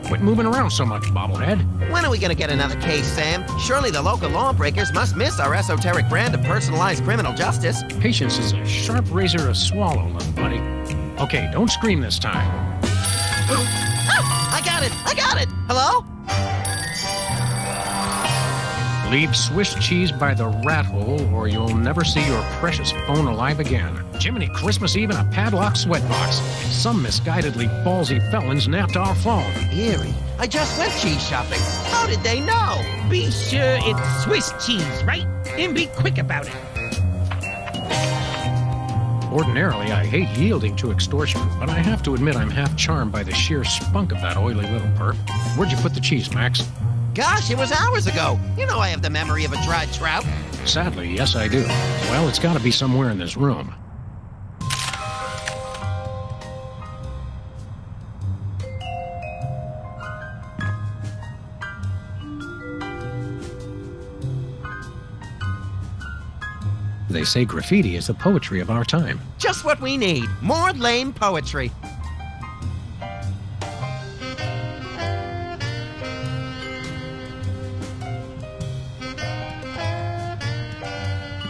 Quit moving around so much, bobblehead. When are we gonna get another case, Sam? Surely the local lawbreakers must miss our esoteric brand of personalized criminal justice. Patience is a sharp razor to swallow, little buddy. Okay, don't scream this time. Ah, I got it! I got it! Hello? Leave Swiss cheese by the rat hole, or you'll never see your precious phone alive again. Jiminy Christmas Eve in a padlock sweatbox. Some misguidedly ballsy felons napped our phone. Eerie. I just went cheese shopping. How did they know? Be sure it's Swiss cheese, right? And be quick about it. Ordinarily, I hate yielding to extortion, but I have to admit I'm half charmed by the sheer spunk of that oily little perp. Where'd you put the cheese, Max? Gosh, it was hours ago. You know I have the memory of a dried trout. Sadly, yes, I do. Well, it's got to be somewhere in this room. They say graffiti is the poetry of our time. Just what we need. More lame poetry.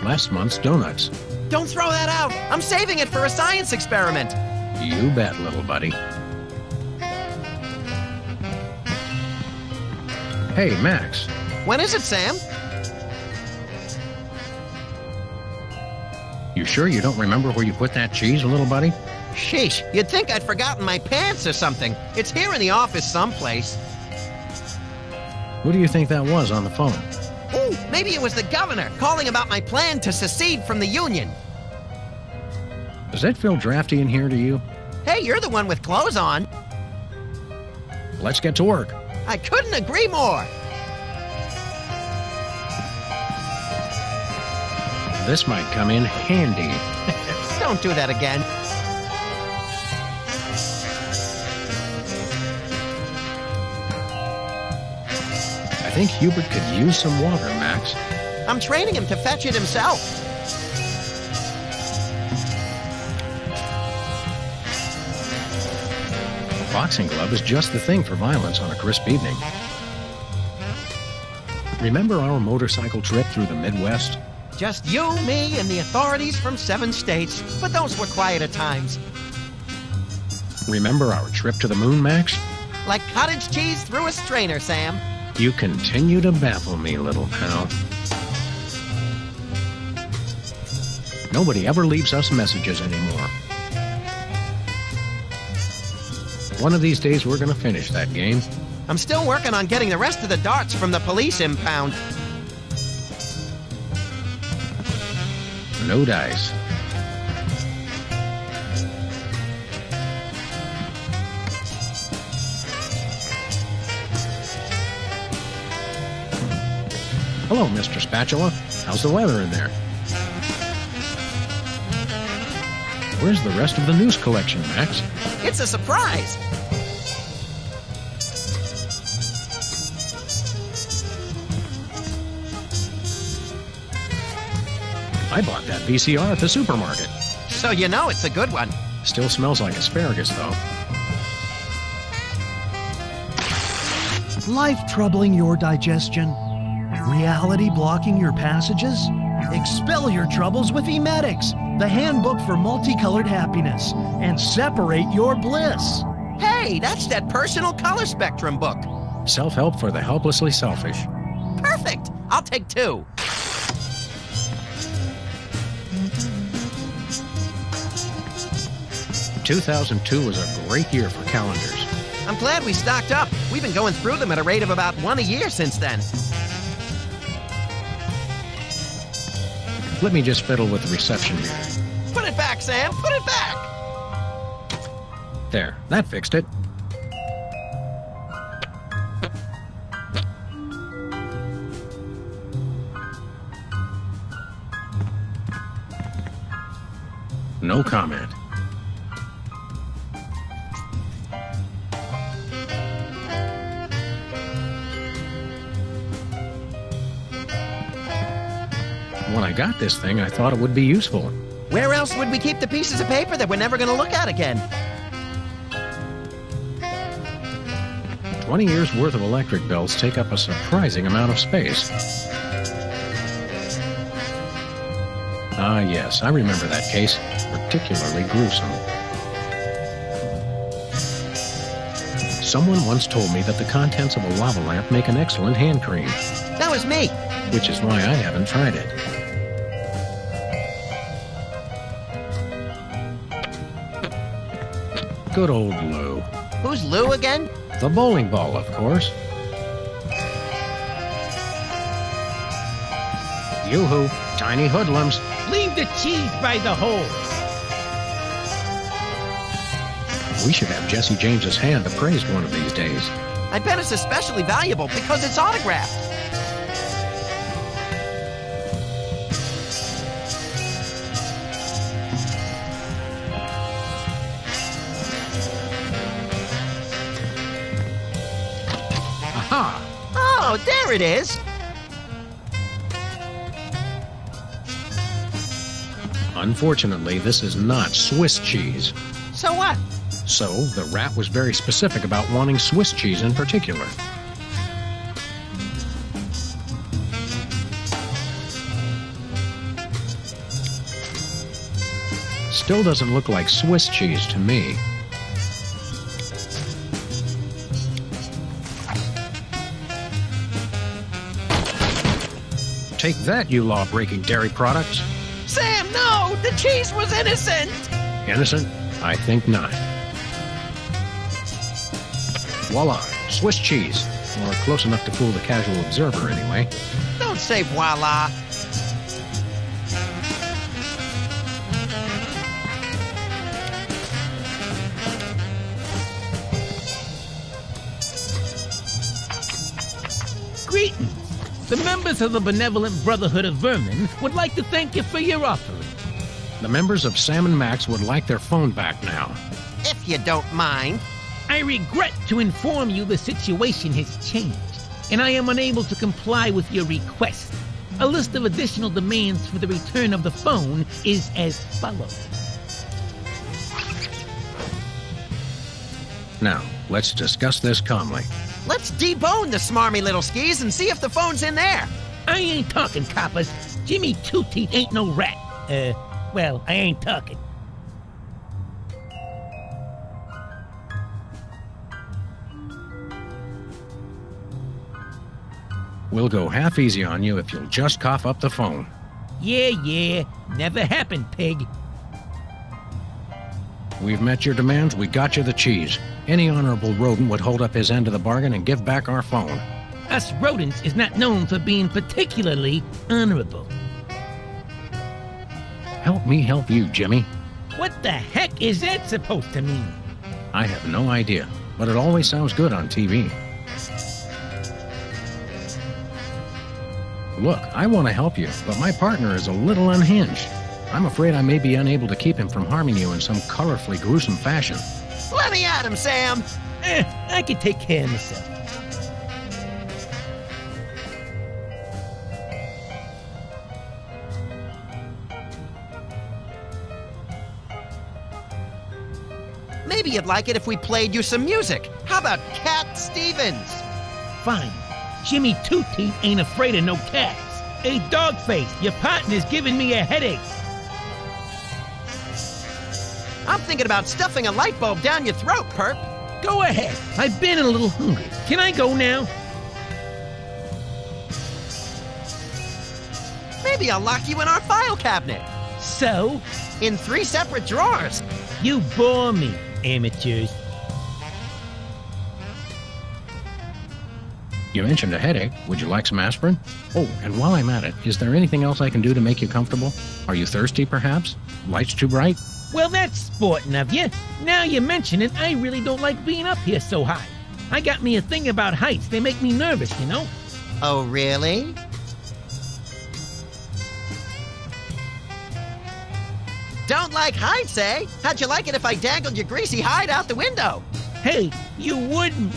Last month's donuts. Don't throw that out. I'm saving it for a science experiment. You bet, little buddy. Hey, Max. When is it, Sam? You sure you don't remember where you put that cheese, little buddy? Sheesh, you'd think I'd forgotten my pants or something. It's here in the office someplace. Who do you think that was on the phone? Ooh, maybe it was the governor calling about my plan to secede from the Union. Does that feel drafty in here to you? Hey, you're the one with clothes on. Let's get to work. I couldn't agree more. This might come in handy. Don't do that again. I think Hubert could use some water, Max. I'm training him to fetch it himself. A boxing glove is just the thing for violence on a crisp evening. Remember our motorcycle trip through the Midwest? Just you, me, and the authorities from 7 states, but those were quieter times. Remember our trip to the moon, Max? Like cottage cheese through a strainer, Sam. You continue to baffle me, little pal. Nobody ever leaves us messages anymore. One of these days, we're gonna finish that game. I'm still working on getting the rest of the darts from the police impound. No dice. Hello, Mr. Spatula. How's the weather in there? Where's the rest of the news collection, Max? It's a surprise. I bought that VCR at the supermarket. So you know it's a good one. Still smells like asparagus, though. Life troubling your digestion? Reality blocking your passages? Expel your troubles with Emetics, the handbook for multicolored happiness, and separate your bliss. Hey, that's that personal color spectrum book. Self-help for the helplessly selfish. Perfect. I'll take 2. 2002 was a great year for calendars. I'm glad we stocked up. We've been going through them at a rate of about 1 a year since then. Let me just fiddle with the reception here. Put it back, Sam. Put it back. There, that fixed it. No comment. When I got this thing, I thought it would be useful. Where else would we keep the pieces of paper that we're never going to look at again? 20 years' worth of electric bills take up a surprising amount of space. Ah, yes, I remember that case. Particularly gruesome. Someone once told me that the contents of a lava lamp make an excellent hand cream. That was me. Which is why I haven't tried it. Good old Lou. Who's Lou again? The bowling ball, of course. Yoo-hoo, tiny hoodlums. Leave the cheese by the hole. We should have Jesse James's hand appraised one of these days. I bet it's especially valuable because it's autographed. Aha! Oh, there it is. Unfortunately, this is not Swiss cheese. So what? So, the rat was very specific about wanting Swiss cheese in particular. Still doesn't look like Swiss cheese to me. Take that, you law-breaking dairy products. Sam, no! The cheese was innocent! Innocent? I think not. Voila, Swiss cheese. Or close enough to fool the casual observer, anyway. Don't say voila. Greetings. The members of the Benevolent Brotherhood of Vermin would like to thank you for your offering. The members of Sam and Max would like their phone back now. If you don't mind. I regret to inform you the situation has changed, and I am unable to comply with your request. A list of additional demands for the return of the phone is as follows. Now, let's discuss this calmly. Let's debone the smarmy little skis and see if the phone's in there. I ain't talking, coppers. Jimmy Two-Teeth ain't no rat. Well, I ain't talking. We'll go half easy on you if you'll just cough up the phone. Yeah, never happened, pig. We've met your demands, we got you the cheese. Any honorable rodent would hold up his end of the bargain and give back our phone. Us rodents is not known for being particularly honorable. Help me help you, Jimmy. What the heck is that supposed to mean? I have no idea, but it always sounds good on TV. Look, I want to help you, but my partner is a little unhinged. I'm afraid I may be unable to keep him from harming you in some colorfully gruesome fashion. Let me at him, Sam. I can take care of myself. Maybe you'd like it if we played you some music. How about Cat Stevens? Fine. Jimmy Two-Teeth ain't afraid of no cats. Hey, Dogface, your partner's giving me a headache. I'm thinking about stuffing a light bulb down your throat, Perp. Go ahead. I've been a little hungry. Can I go now? Maybe I'll lock you in our file cabinet. So? In 3 separate drawers. You bore me, amateurs. You mentioned a headache. Would you like some aspirin? Oh, and while I'm at it, is there anything else I can do to make you comfortable? Are you thirsty, perhaps? Lights too bright? Well, that's sporting of you. Now you mention it, I really don't like being up here so high. I got me a thing about heights. They make me nervous, you know? Oh, really? Don't like heights, eh? How'd you like it if I dangled your greasy hide out the window? Hey, you wouldn't.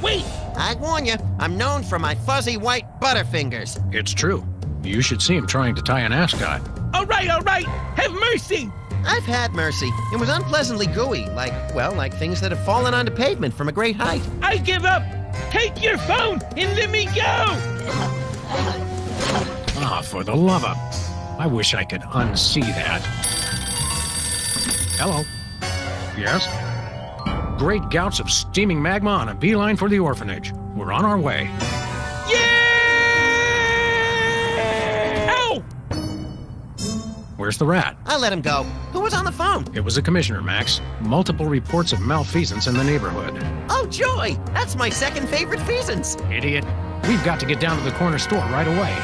Wait! I warn you, I'm known for my fuzzy white butterfingers. It's true. You should see him trying to tie an ascot. All right. Have mercy! I've had mercy. It was unpleasantly gooey, like things that have fallen onto pavement from a great height. I give up! Take your phone and let me go! Ah, for the love of... I wish I could unsee that. Hello. Yes? Great gouts of steaming magma on a beeline for the orphanage. We're on our way. Yeah! Ow! Where's the rat? I let him go. Who was on the phone? It was the commissioner, Max. Multiple reports of malfeasance in the neighborhood. Oh, joy! That's my second favorite feasance. Idiot. We've got to get down to the corner store right away.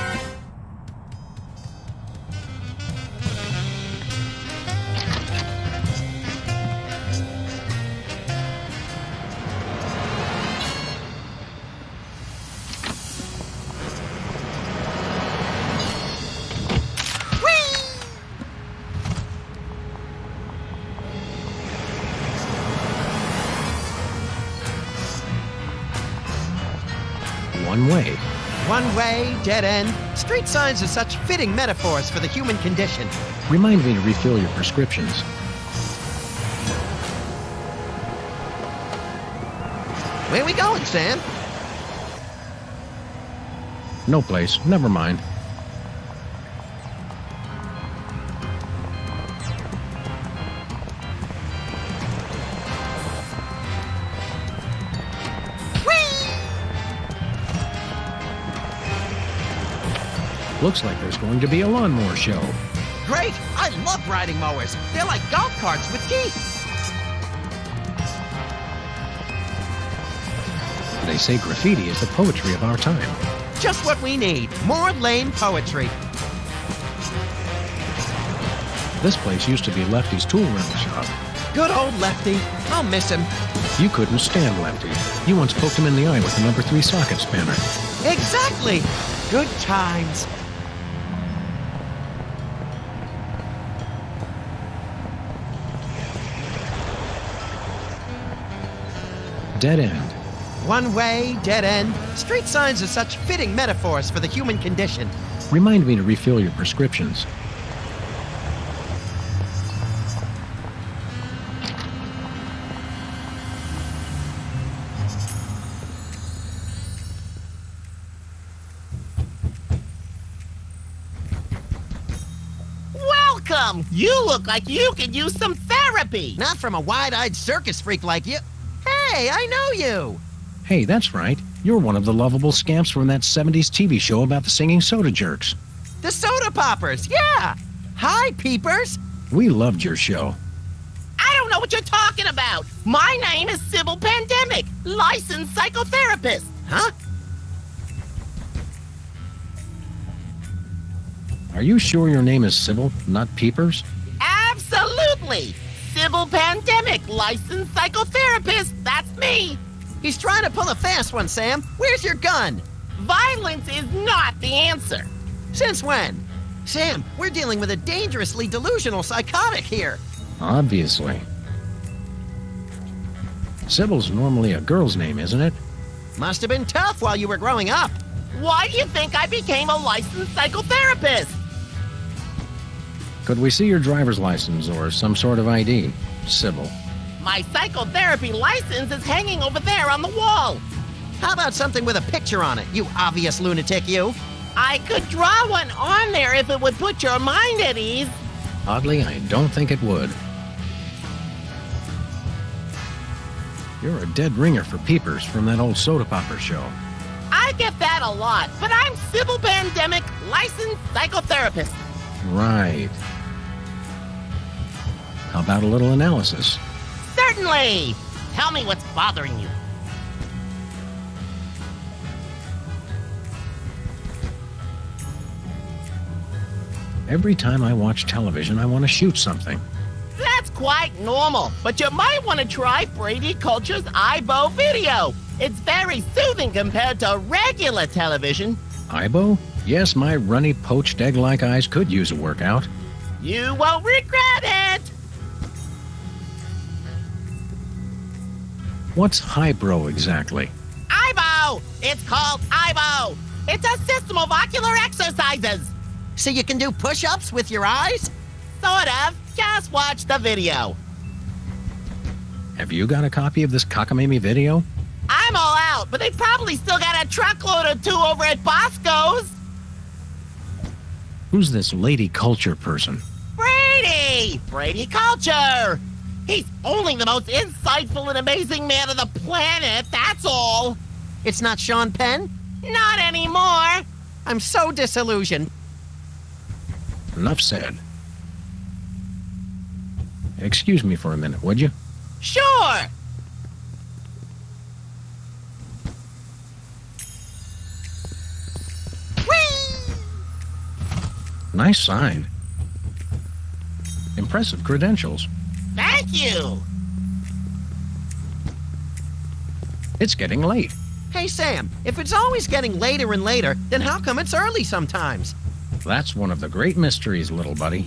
One way. One way, dead end. Street signs are such fitting metaphors for the human condition. Remind me to refill your prescriptions. Where we going, Sam? No place. Never mind. Looks like there's going to be a lawnmower show. Great! I love riding mowers. They're like golf carts with teeth. They say graffiti is the poetry of our time. Just what we need. More lame poetry. This place used to be Lefty's tool rental shop. Good old Lefty. I'll miss him. You couldn't stand Lefty. You once poked him in the eye with the number 3 socket spanner. Exactly. Good times. Dead end. One way, dead end. Street signs are such fitting metaphors for the human condition. Remind me to refill your prescriptions. Welcome! You look like you could use some therapy! Not from a wide-eyed circus freak like you. Hey, I know you! Hey, that's right. You're one of the lovable scamps from that 70s TV show about the singing soda jerks. The soda poppers, yeah! Hi, peepers! We loved your show. I don't know what you're talking about! My name is Sibil Pandemik, licensed psychotherapist! Huh? Are you sure your name is Sybil, not Peepers? Absolutely! Sibil Pandemik, licensed psychotherapist, that's me! He's trying to pull a fast one, Sam. Where's your gun? Violence is not the answer. Since when? Sam, we're dealing with a dangerously delusional psychotic here. Obviously. Sybil's normally a girl's name, isn't it? Must have been tough while you were growing up. Why do you think I became a licensed psychotherapist? Could we see your driver's license or some sort of ID, Sybil? My psychotherapy license is hanging over there on the wall. How about something with a picture on it, you obvious lunatic, you? I could draw one on there if it would put your mind at ease. Oddly, I don't think it would. You're a dead ringer for Peepers from that old soda popper show. I get that a lot, but I'm Sibil Pandemik, licensed psychotherapist. Right. How about a little analysis? Certainly! Tell me what's bothering you. Every time I watch television, I want to shoot something. That's quite normal, but you might want to try Brady Culture's IBO video. It's very soothing compared to regular television. IBO? Yes, my runny, poached egg-like eyes could use a workout. You won't regret it! What's highbrow exactly? IBO! It's called IBO! It's a system of ocular exercises! So you can do push-ups with your eyes? Sort of. Just watch the video. Have you got a copy of this cockamamie video? I'm all out, but they probably still got a truckload or two over at Bosco's. Who's this lady culture person? Brady! Brady Culture! He's only the most insightful and amazing man on the planet, that's all. It's not Sean Penn? Not anymore. I'm so disillusioned. Enough said. Excuse me for a minute, would you? Sure. Whee! Nice sign. Impressive credentials. Thank you. It's getting late. Hey, Sam, if it's always getting later and later, then how come it's early sometimes? That's one of the great mysteries, little buddy.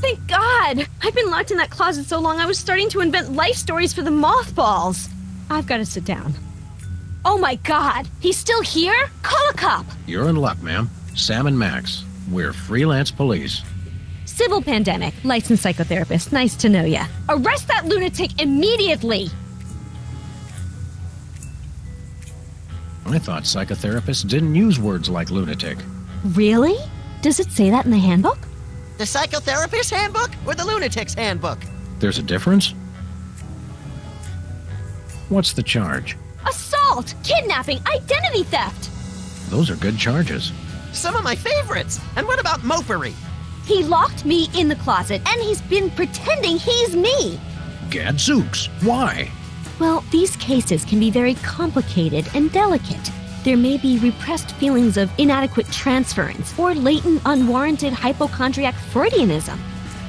Thank God! I've been locked in that closet so long I was starting to invent life stories for the mothballs. I've got to sit down. Oh my God! He's still here? Call a cop! You're in luck, ma'am. Sam and Max. We're freelance police. Sibil Pandemik, licensed psychotherapist. Nice to know ya. Arrest that lunatic immediately! I thought psychotherapists didn't use words like lunatic. Really? Does it say that in the handbook? The psychotherapist's handbook or the lunatic's handbook? There's a difference? What's the charge? Assault! Kidnapping! Identity theft! Those are good charges. Some of my favorites. And what about mopery? He locked me in the closet, and he's been pretending he's me! Gadzooks! Why? Well, these cases can be very complicated and delicate. There may be repressed feelings of inadequate transference or latent unwarranted hypochondriac Freudianism.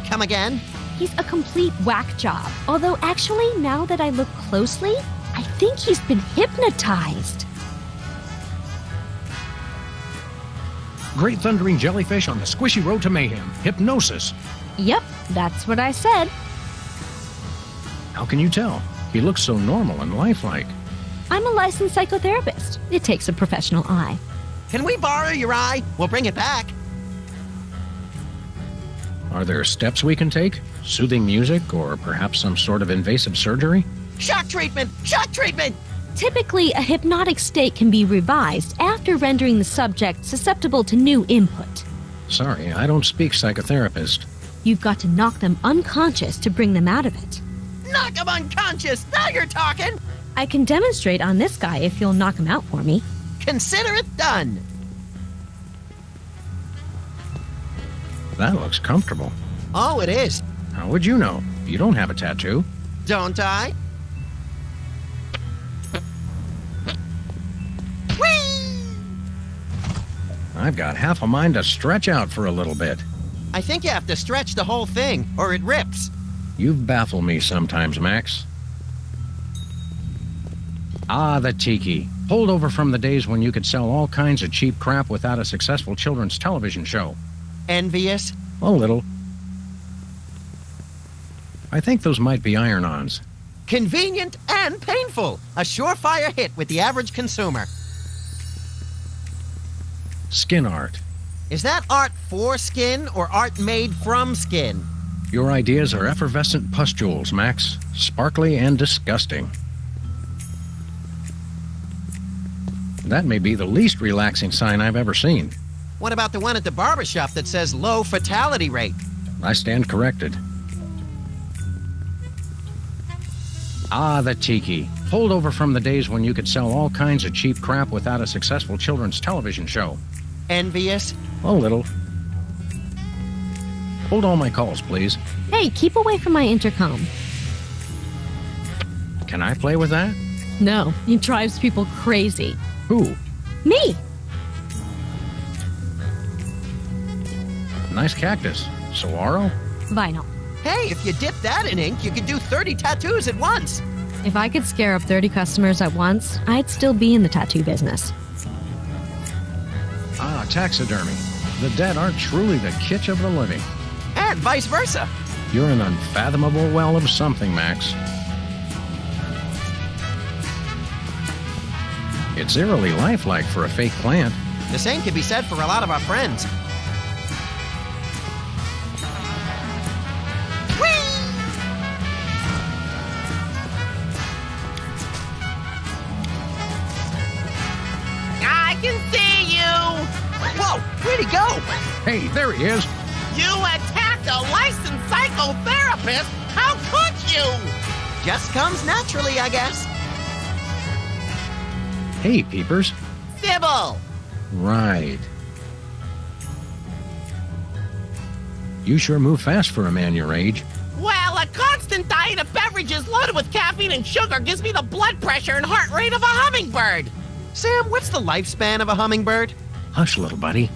Come again? He's a complete whack job. Although actually, now that I look closely, I think he's been hypnotized. Great thundering jellyfish on the squishy road to mayhem. Hypnosis. Yep, that's what I said. How can you tell? He looks so normal and lifelike. I'm a licensed psychotherapist. It takes a professional eye. Can we borrow your eye? We'll bring it back. Are there steps we can take? Soothing music or perhaps some sort of invasive surgery? Shock treatment! Shock treatment! Typically, a hypnotic state can be revised after rendering the subject susceptible to new input. Sorry, I don't speak psychotherapist. You've got to knock them unconscious to bring them out of it. Knock him unconscious! Now you're talking! I can demonstrate on this guy if you'll knock him out for me. Consider it done! That looks comfortable. Oh, it is. How would you know? You don't have a tattoo. Don't I? Whee! I've got half a mind to stretch out for a little bit. I think you have to stretch the whole thing, or it rips. You baffle me sometimes, Max. Ah, the tiki. Holdover from the days when you could sell all kinds of cheap crap without a successful children's television show. Envious? A little. I think those might be iron-ons. Convenient and painful. A surefire hit with the average consumer. Skin art. Is that art for skin or art made from skin? Your ideas are effervescent pustules, Max. Sparkly and disgusting. That may be the least relaxing sign I've ever seen. What about the one at the barbershop that says low fatality rate? I stand corrected. Ah, the tiki. Holdover from the days when you could sell all kinds of cheap crap without a successful children's television show. Envious? A little. Hold all my calls, please. Hey, keep away from my intercom. Can I play with that? No, it drives people crazy. Who? Me! Nice cactus. Saguaro? Vinyl. Hey, if you dip that in ink, you could do 30 tattoos at once. If I could scare up 30 customers at once, I'd still be in the tattoo business. Ah, taxidermy. The dead aren't truly the kitsch of the living. And vice versa. You're an unfathomable well of something, Max. It's eerily lifelike for a fake plant. The same can be said for a lot of our friends. Hey, there he is. You attacked a licensed psychotherapist? How could you? Just comes naturally, I guess. Hey, peepers. Sybil! Right. You sure move fast for a man your age. Well, a constant diet of beverages loaded with caffeine and sugar gives me the blood pressure and heart rate of a hummingbird. Sam, what's the lifespan of a hummingbird? Hush, little buddy.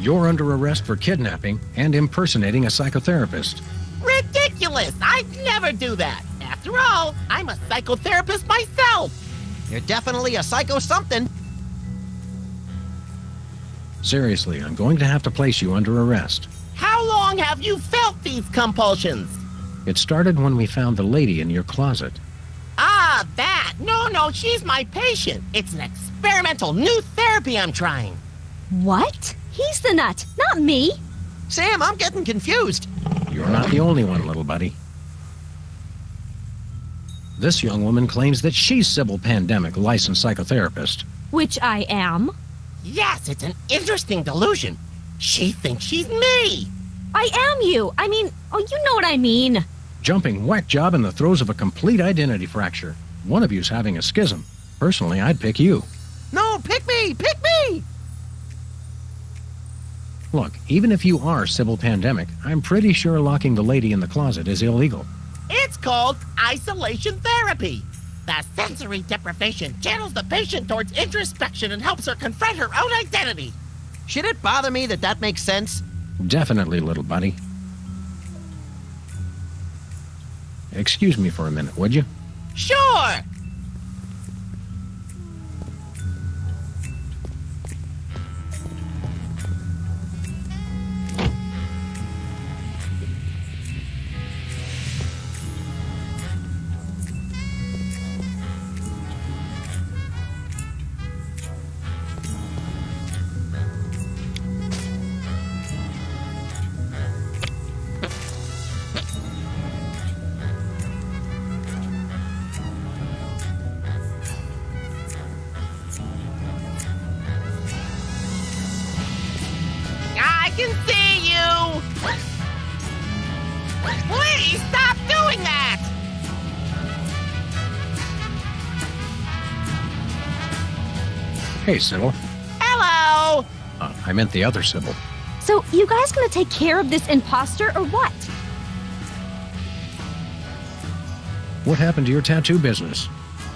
You're under arrest for kidnapping and impersonating a psychotherapist. Ridiculous! I'd never do that. After all, I'm a psychotherapist myself. You're definitely a psycho-something. Seriously, I'm going to have to place you under arrest. How long have you felt these compulsions? It started when we found the lady in your closet. Ah, that. No, she's my patient. It's an experimental new therapy I'm trying. What? He's the nut, not me. Sam, I'm getting confused. You're not the only one, little buddy. This young woman claims that she's Sibil Pandemik, licensed psychotherapist. Which I am. Yes, it's an interesting delusion. She thinks she's me. I am you. I mean, oh, you know what I mean. Jumping whack job in the throes of a complete identity fracture. One of you's having a schism. Personally, I'd pick you. No, pick me! Pick me! Look, even if you are Sibil Pandemik, I'm pretty sure locking the lady in the closet is illegal. It's called isolation therapy. The sensory deprivation channels the patient towards introspection and helps her confront her own identity. Should it bother me that makes sense? Definitely, little buddy. Excuse me for a minute, would you? Sure. I can see you! Please stop doing that! Hey, Sybil. Hello! I meant the other Sybil. So, you guys gonna take care of this imposter or what? What happened to your tattoo business?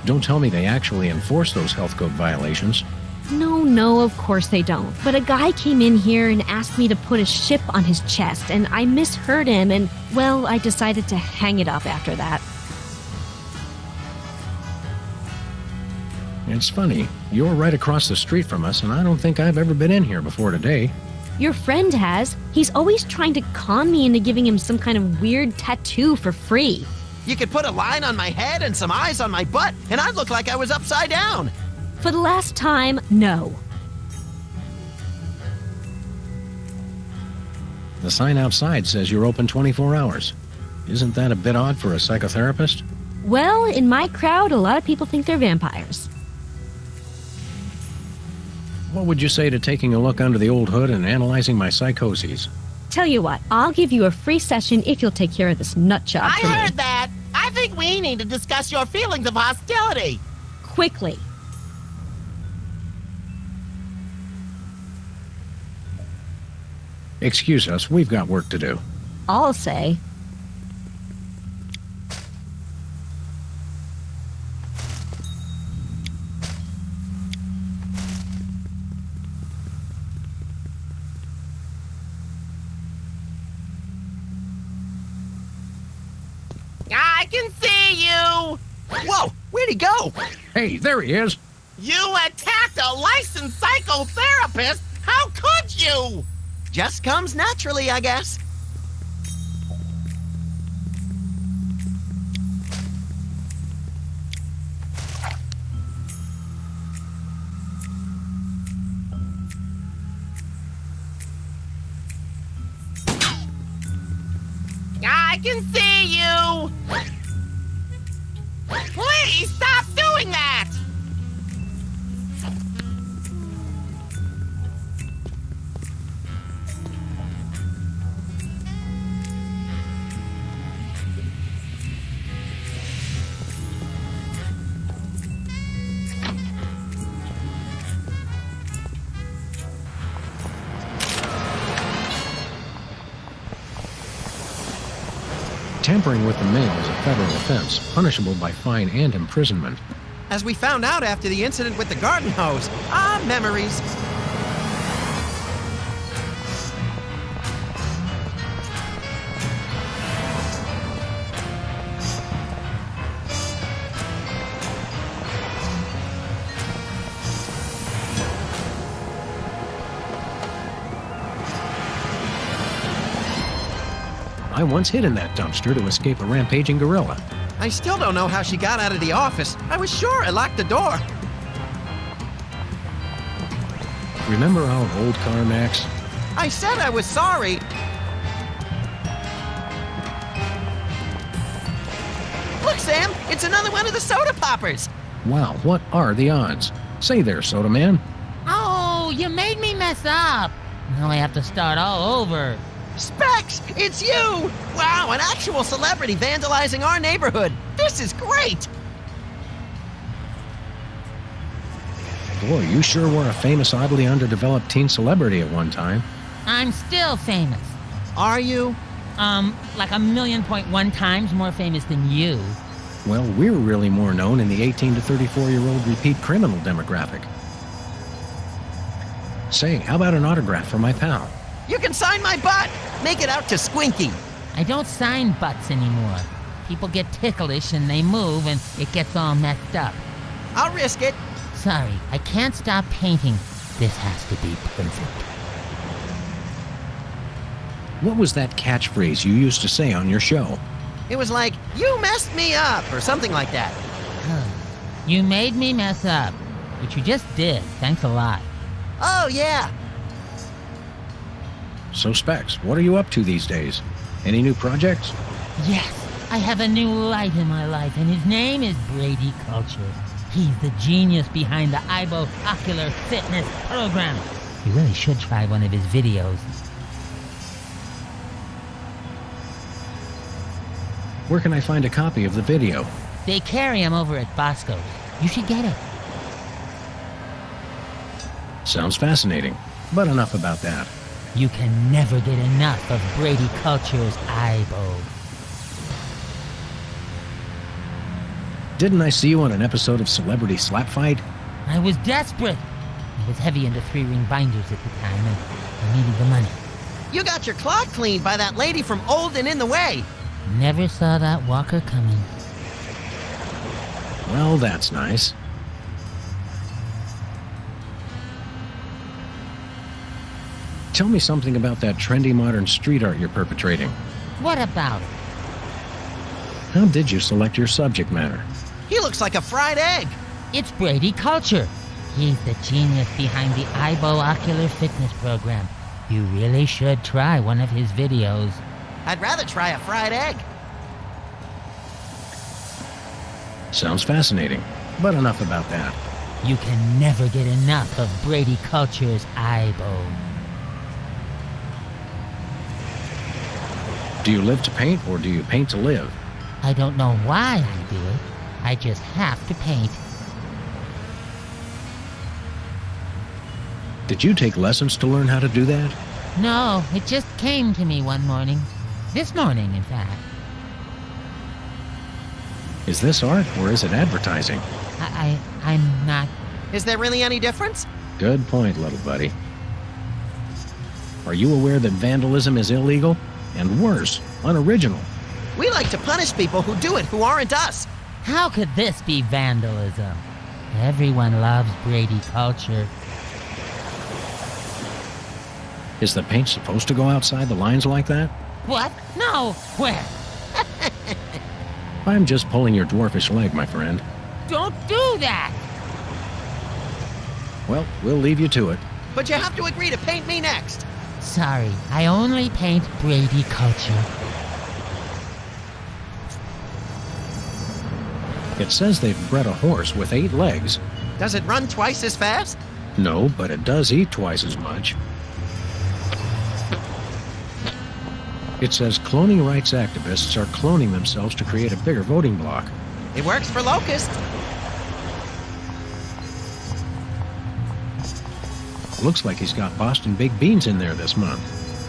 Don't tell me they actually enforce those health code violations. No, of course they don't. But a guy came in here and asked me to put a ship on his chest, and I misheard him, and, well, I decided to hang it up after that. It's funny. You're right across the street from us, and I don't think I've ever been in here before today. Your friend has. He's always trying to con me into giving him some kind of weird tattoo for free. You could put a line on my head and some eyes on my butt, and I'd look like I was upside down. For the last time, no. The sign outside says you're open 24 hours. Isn't that a bit odd for a psychotherapist? Well, in my crowd, a lot of people think they're vampires. What would you say to taking a look under the old hood and analyzing my psychoses? Tell you what, I'll give you a free session if you'll take care of this nut job I for me. heard that. I think we need to discuss your feelings of hostility. Quickly. Excuse us, we've got work to do. I'll say. I can see you! Whoa, where'd he go? Hey, there he is. You attacked a licensed psychotherapist? How could you? Just comes naturally, I guess. I can see you! Please stop doing that! Tampering with the mail is a federal offense, punishable by fine and imprisonment. As we found out after the incident with the garden hose. Memories. I once hid in that dumpster to escape a rampaging gorilla. I still don't know how she got out of the office. I was sure I locked the door. Remember our old car, Max? I said I was sorry. Look, Sam, it's another one of the soda poppers. Wow, what are the odds? Say there, Soda Man. Oh, you made me mess up. Now I have to start all over. Specs, it's you! Wow, an actual celebrity vandalizing our neighborhood. This is great! Boy, you sure were a famous, oddly underdeveloped teen celebrity at one time. I'm still famous. Are you? Like 1,000,000.1 times more famous than you. Well, we're really more known in the 18 to 34-year-old repeat criminal demographic. Say, how about an autograph for my pal? You can sign my butt! Make it out to Squinky. I don't sign butts anymore. People get ticklish and they move and it gets all messed up. I'll risk it. Sorry, I can't stop painting. This has to be perfect. What was that catchphrase you used to say on your show? It was like, you messed me up, or something like that. You made me mess up, which you just did. Thanks a lot. Oh, yeah. So, Specs, what are you up to these days? Any new projects? Yes, I have a new light in my life, and his name is Bрэdi Culture. He's the genius behind the IBO Ocular Fitness Program. You really should try one of his videos. Where can I find a copy of the video? They carry him over at Bosco. You should get it. Sounds fascinating, but enough about that. You can never get enough of Bрэdi Culture's IBO. Didn't I see you on an episode of Celebrity Slap Fight? I was desperate. I was heavy into 3-ring binders at the time, and I needed the money. You got your clock cleaned by that lady from Old and in the Way. Never saw that walker coming. Well, that's nice. Tell me something about that trendy modern street art you're perpetrating. What about it? How did you select your subject matter? He looks like a fried egg. It's Bрэdi Culture. He's the genius behind the IBO Ocular Fitness Program. You really should try one of his videos. I'd rather try a fried egg. Sounds fascinating, but enough about that. You can never get enough of Bрэdi Culture's IBO. Do you live to paint, or do you paint to live? I don't know why I do it. I just have to paint. Did you take lessons to learn how to do that? No, it just came to me one morning. This morning, in fact. Is this art, or is it advertising? I'm not... Is there really any difference? Good point, little buddy. Are you aware that vandalism is illegal? And worse, unoriginal. We like to punish people who do it who aren't us. How could this be vandalism? Everyone loves Bрэdi Culture. Is the paint supposed to go outside the lines like that? What? No! Where? I'm just pulling your dwarfish leg, my friend. Don't do that! Well, we'll leave you to it. But you have to agree to paint me next. Sorry, I only paint Bрэdi Culture. It says they've bred a horse with 8 legs. Does it run twice as fast? No, but it does eat twice as much. It says cloning rights activists are cloning themselves to create a bigger voting bloc. It works for Locust. Looks like he's got Boston baked beans in there this month.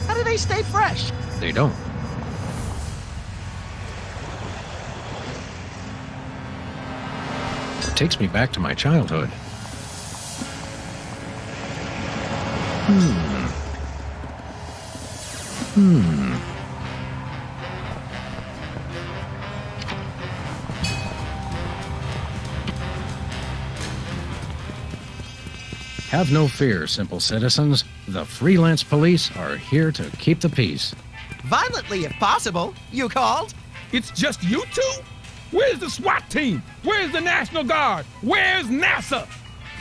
How do they stay fresh? They don't. Takes me back to my childhood. Have no fear, simple citizens. The freelance police are here to keep the peace. Violently, if possible. You called? It's just you two? Where's the SWAT team? Where's the National Guard? Where's NASA?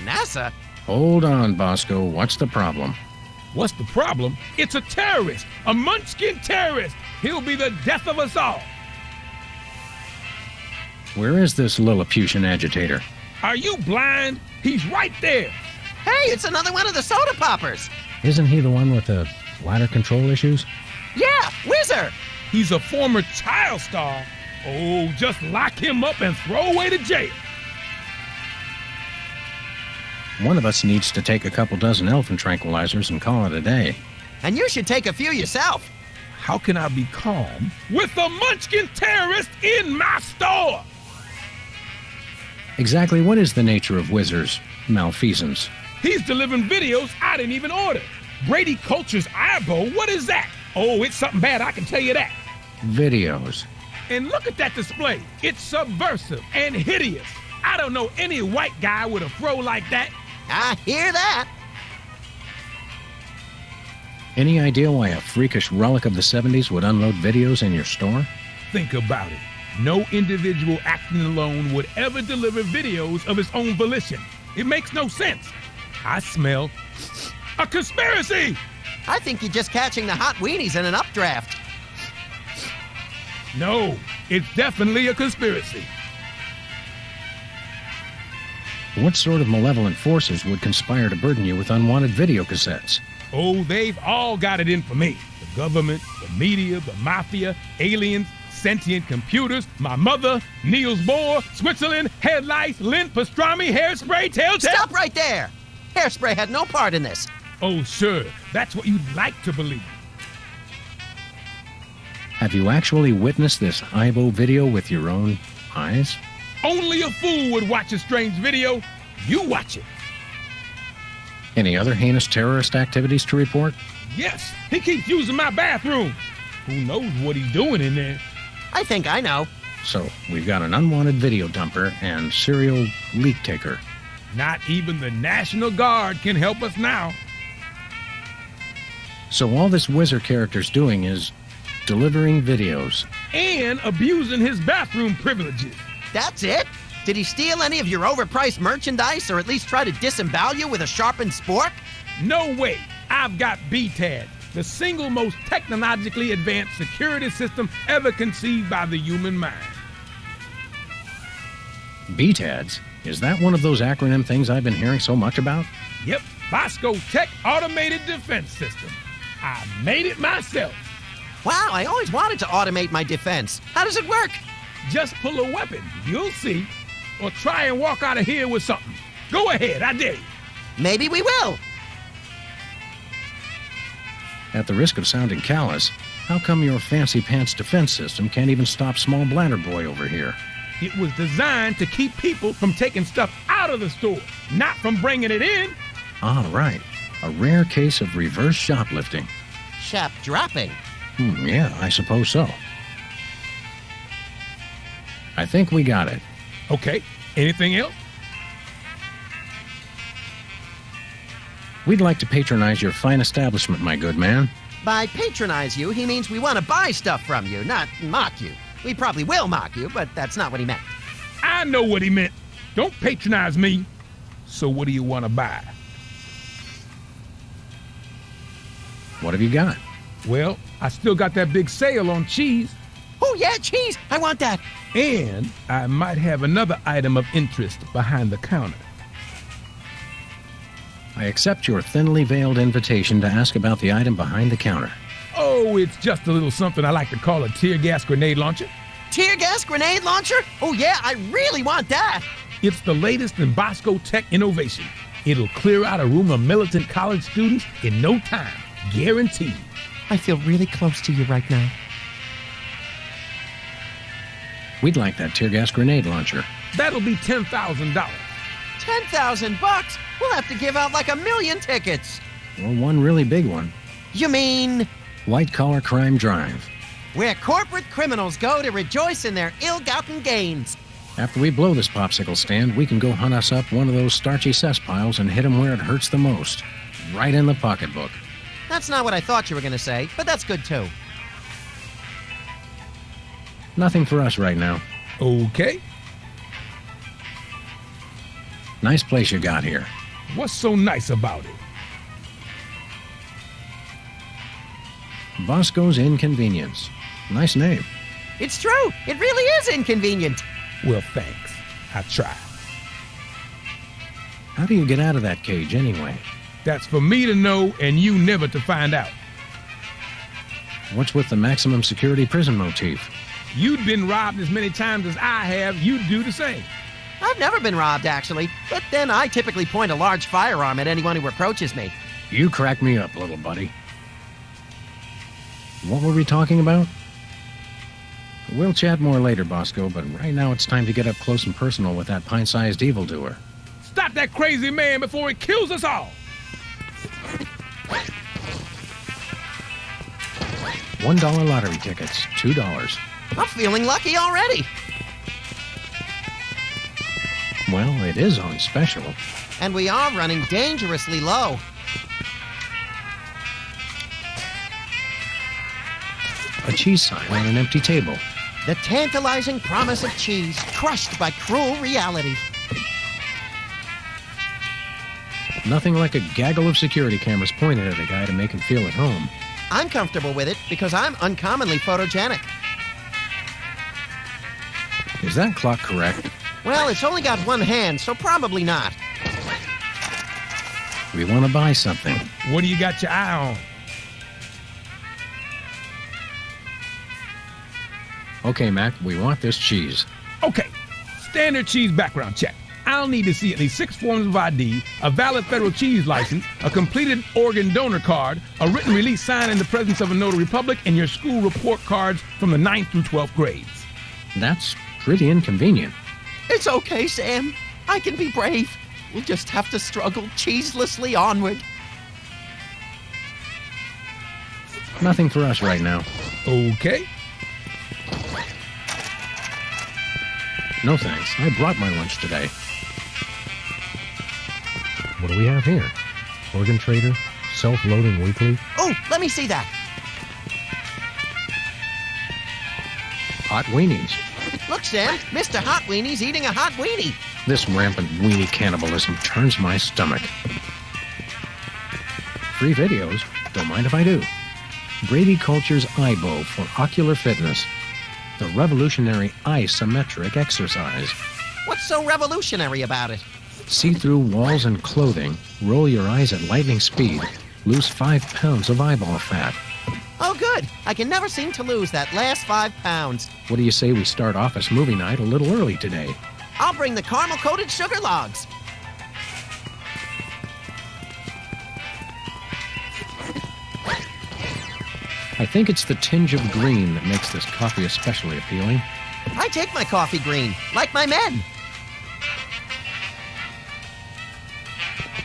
NASA? Hold on, Bosco. What's the problem? What's the problem? It's a terrorist, a munchkin terrorist. He'll be the death of us all. Where is this Lilliputian agitator? Are you blind? He's right there. Hey, it's another one of the soda poppers. Isn't he the one with the bladder control issues? Yeah, Whizzer. He's a former child star. Oh, just lock him up and throw away to jail. One of us needs to take a couple dozen elephant tranquilizers and call it a day. And you should take a few yourself. How can I be calm with a munchkin terrorist in my store? Exactly what is the nature of Whizzer's malfeasance? He's delivering videos I didn't even order. Brady Culture's eyeball, what is that? Oh, it's something bad, I can tell you that. Videos. And look at that display. It's subversive and hideous. I don't know any white guy with a fro like that. I hear that. Any idea why a freakish relic of the 70s would unload videos in your store? Think about it. No individual acting alone would ever deliver videos of his own volition. It makes no sense. I smell a conspiracy. I think you're just catching the hot weenies in an updraft. No, it's definitely a conspiracy. What sort of malevolent forces would conspire to burden you with unwanted video cassettes? Oh, they've all got it in for me. The government, the media, the mafia, aliens, sentient computers, my mother, Niels Bohr, Switzerland, headlights, lint, pastrami, hairspray, telltale... Stop right there! Hairspray had no part in this. Oh, sure. That's what you'd like to believe. Have you actually witnessed this Ibo video with your own eyes? Only a fool would watch a strange video. You watch it. Any other heinous terrorist activities to report? Yes, he keeps using my bathroom. Who knows what he's doing in there? I think I know. So, we've got an unwanted video dumper and serial leak taker. Not even the National Guard can help us now. So all this Whizzer character's doing is delivering videos. And abusing his bathroom privileges. That's it? Did he steal any of your overpriced merchandise or at least try to disembowel you with a sharpened spork? No way. I've got BTAD, the single most technologically advanced security system ever conceived by the human mind. BTADs? Is that one of those acronym things I've been hearing so much about? Yep, Bosco Tech Automated Defense System. I made it myself. Wow, I always wanted to automate my defense. How does it work? Just pull a weapon, you'll see. Or try and walk out of here with something. Go ahead, I dare you. Maybe we will. At the risk of sounding callous, how come your fancy pants defense system can't even stop small bladder boy over here? It was designed to keep people from taking stuff out of the store, not from bringing it in. Ah, right. A rare case of reverse shoplifting. Shop dropping. Yeah, I suppose so. I think we got it. Okay, anything else? We'd like to patronize your fine establishment, my good man. By patronize you, he means we want to buy stuff from you, not mock you. We probably will mock you, but that's not what he meant. I know what he meant. Don't patronize me. So what do you want to buy? What have you got? Well, I still got that big sale on cheese. Oh, yeah, cheese. I want that. And I might have another item of interest behind the counter. I accept your thinly veiled invitation to ask about the item behind the counter. Oh, it's just a little something I like to call a tear gas grenade launcher. Tear gas grenade launcher? Oh, yeah, I really want that. It's the latest in Bosco Tech innovation. It'll clear out a room of militant college students in no time. Guaranteed. I feel really close to you right now. We'd like that tear gas grenade launcher. That'll be $10,000. $10,000? We'll have to give out like 1 million tickets. Or one really big one. You mean White Collar Crime Drive. where corporate criminals go to rejoice in their ill-gotten gains? After we blow this popsicle stand, we can go hunt us up one of those starchy cesspiles and hit 'em where it hurts the most. Right in the pocketbook. That's not what I thought you were going to say, but that's good too. Nothing for us right now. Okay. Nice place you got here. What's so nice about it? Bosco's Inconvenience. Nice name. It's true. It really is inconvenient. Well, thanks. I tried. How do you get out of that cage anyway? That's for me to know and you never to find out. What's with the maximum security prison motif? You've been robbed as many times as I have, you'd do the same. I've never been robbed, actually, but then I typically point a large firearm at anyone who approaches me. You crack me up, little buddy. What were we talking about? We'll chat more later, Bosco, but right now it's time to get up close and personal with that pint-sized evildoer. Stop that crazy man before he kills us all! $1 lottery tickets, $2. I'm feeling lucky already. Well, it is on special. And we are running dangerously low. A cheese sign on an empty table. The tantalizing promise of cheese crushed by cruel reality. Nothing like a gaggle of security cameras pointed at a guy to make him feel at home. I'm comfortable with it because I'm uncommonly photogenic. Is that clock correct? Well, it's only got one hand, so probably not. We want to buy something. What do you got your eye on? Okay, Mac, we want this cheese. Okay, standard cheese background check. I'll need to see at least 6 forms of ID, a valid federal cheese license, a completed organ donor card, a written release signed in the presence of a notary public, and your school report cards from the 9th through 12th grades. That's pretty inconvenient. It's okay, Sam. I can be brave. We'll just have to struggle cheeselessly onward. Nothing for us right now. Okay. No thanks. I brought my lunch today. What do we have here? Organ Trader? Self-loading weekly? Oh, let me see that. Hot weenies. Look, Sam, Mr. Hot Weenie's eating a hot weenie. This rampant weenie cannibalism turns my stomach. Free videos? Don't mind if I do. Bрэди Culture's Eyebow for ocular fitness. The revolutionary isometric exercise. What's so revolutionary about it? See through walls and clothing, roll your eyes at lightning speed, lose 5 pounds of eyeball fat. Oh, good. I can never seem to lose that last 5 pounds. What do you say we start office movie night a little early today? I'll bring the caramel-coated sugar logs. I think it's the tinge of green that makes this coffee especially appealing. I take my coffee green, like my men.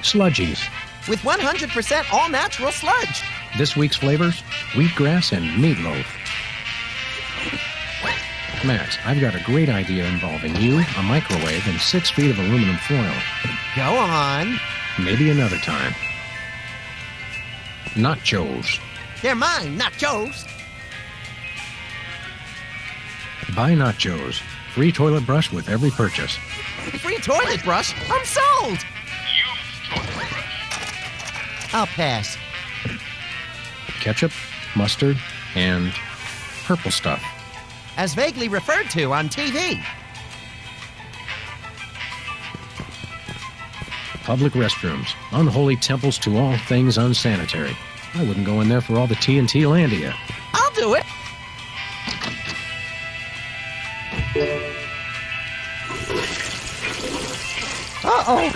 Sludgies. With 100% all-natural sludge. This week's flavors, wheatgrass and meatloaf. Max, I've got a great idea involving you, a microwave, and 6 feet of aluminum foil. Go on. Maybe another time. Nachos. They're mine, not yours. Buy nachos. Free toilet brush with every purchase. Free toilet brush? I'm sold. I'll pass. Ketchup, mustard, and purple stuff. As vaguely referred to on TV. Public restrooms. Unholy temples to all things unsanitary. I wouldn't go in there for all the TNT landia. I'll do it. Uh-oh.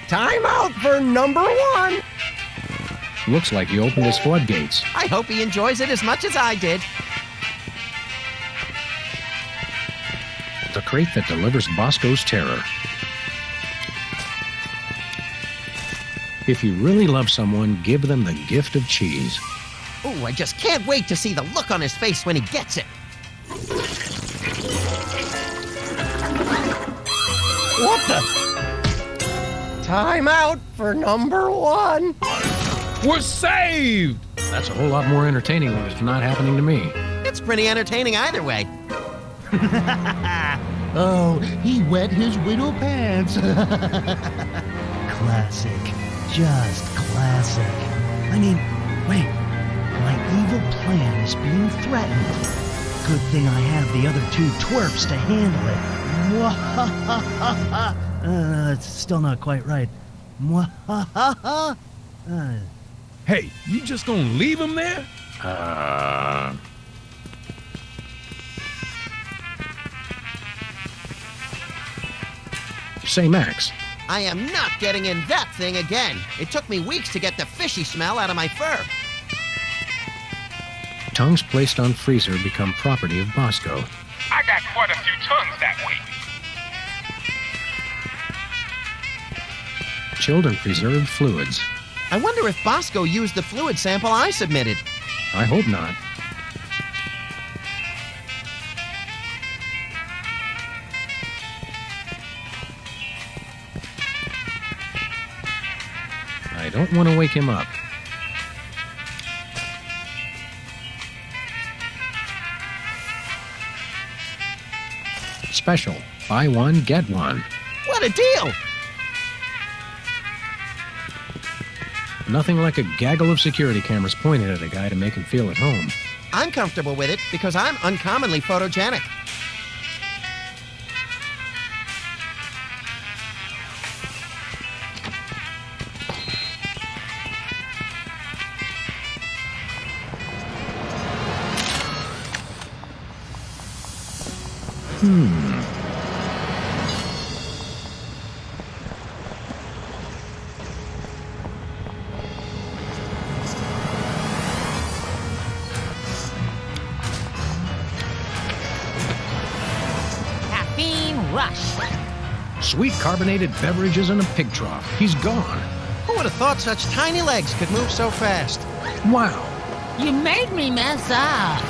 Time out for number 1. Looks like he opened his floodgates. I hope he enjoys it as much as I did. crate that delivers Bosco's terror. If you really love someone, give them the gift of cheese. Ooh, I just can't wait to see the look on his face when he gets it. What the? Time out for number one. We're saved! That's a whole lot more entertaining when it's not happening to me. It's pretty entertaining either way. Oh, he wet his widow pants. Classic. Just classic. I mean, wait. My evil plan is being threatened. Good thing I have the other two twerps to handle it. It's still not quite right. Hey, you just gonna leave him there? Say, Max, I am not getting in that thing again. It took me weeks to get the fishy smell out of my fur. tongues placed on freezer become property of Bosco. I got quite a few tongues that week. Chilled and preserved fluids. I wonder if Bosco used the fluid sample I submitted. I hope not. I don't want to wake him up. Special. Buy one, get one. What a deal! Nothing like a gaggle of security cameras pointed at a guy to make him feel at home. I'm comfortable with it because I'm uncommonly photogenic. Sweet carbonated beverages in a pig trough. He's gone. Who would have thought such tiny legs could move so fast? Wow. You made me mess up.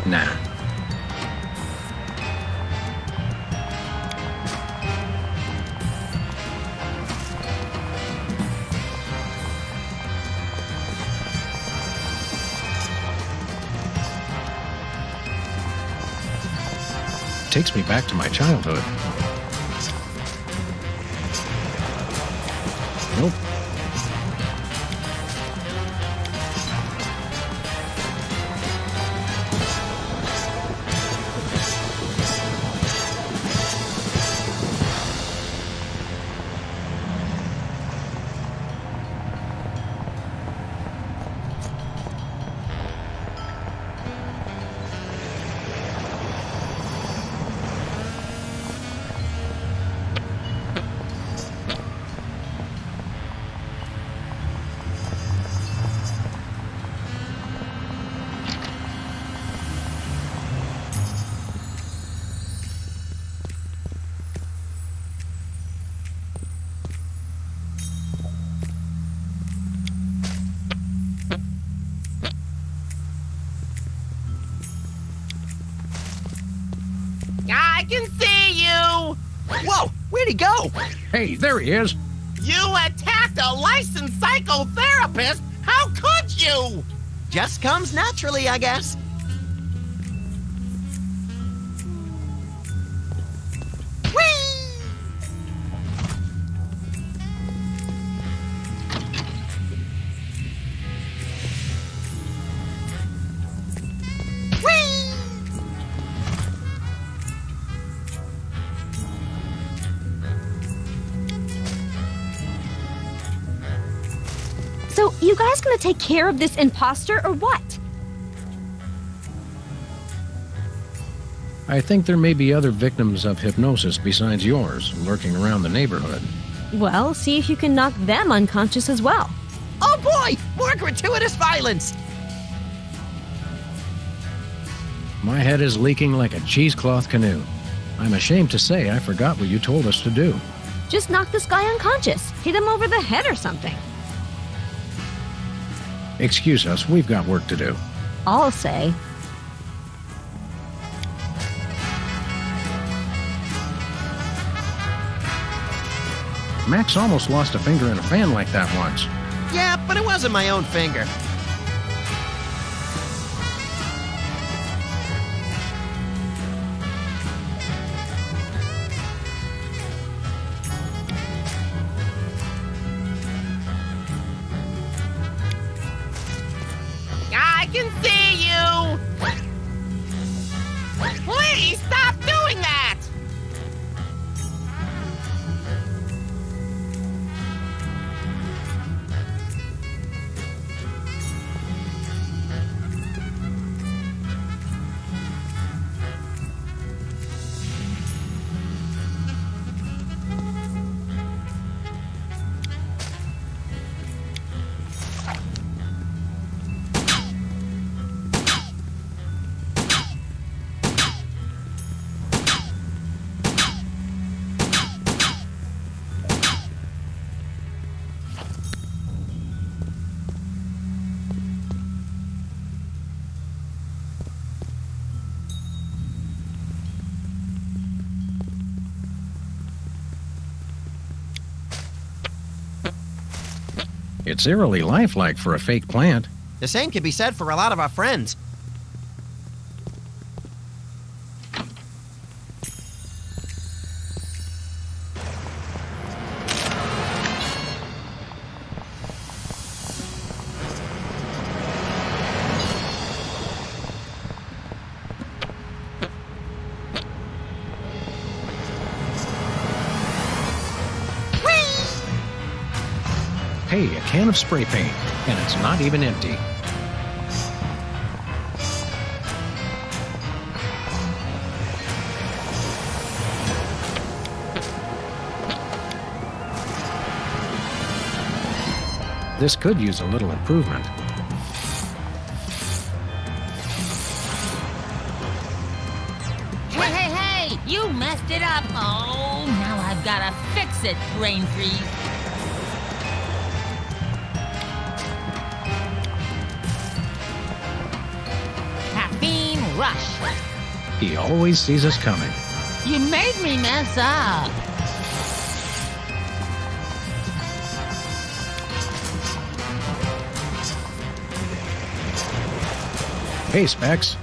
Nah. Takes me back to my childhood. Nope. I can see you! Whoa! Where'd he go? Hey, there he is. You attacked a licensed psychotherapist? How could you? Just comes naturally, I guess. So, you guys gonna take care of this imposter or what? I think there may be other victims of hypnosis besides yours lurking around the neighborhood. Well, see if you can knock them unconscious as well. Oh boy! More gratuitous violence! My head is leaking like a cheesecloth canoe. I'm ashamed to say I forgot what you told us to do. Just knock this guy unconscious. Hit him over the head or something. Excuse us, we've got work to do. I'll say. Max almost lost a finger in a fan like that once. Yeah, but it wasn't my own finger. I can see you! Please stop doing that! It's eerily lifelike for a fake plant. The same can be said for a lot of our friends. Hey, a can of spray paint, and it's not even empty. This could use a little improvement. Hey, you messed it up. Oh, now I've gotta fix it, brain freeze. Rush. He always sees us coming. You made me mess up. Hey, Specs.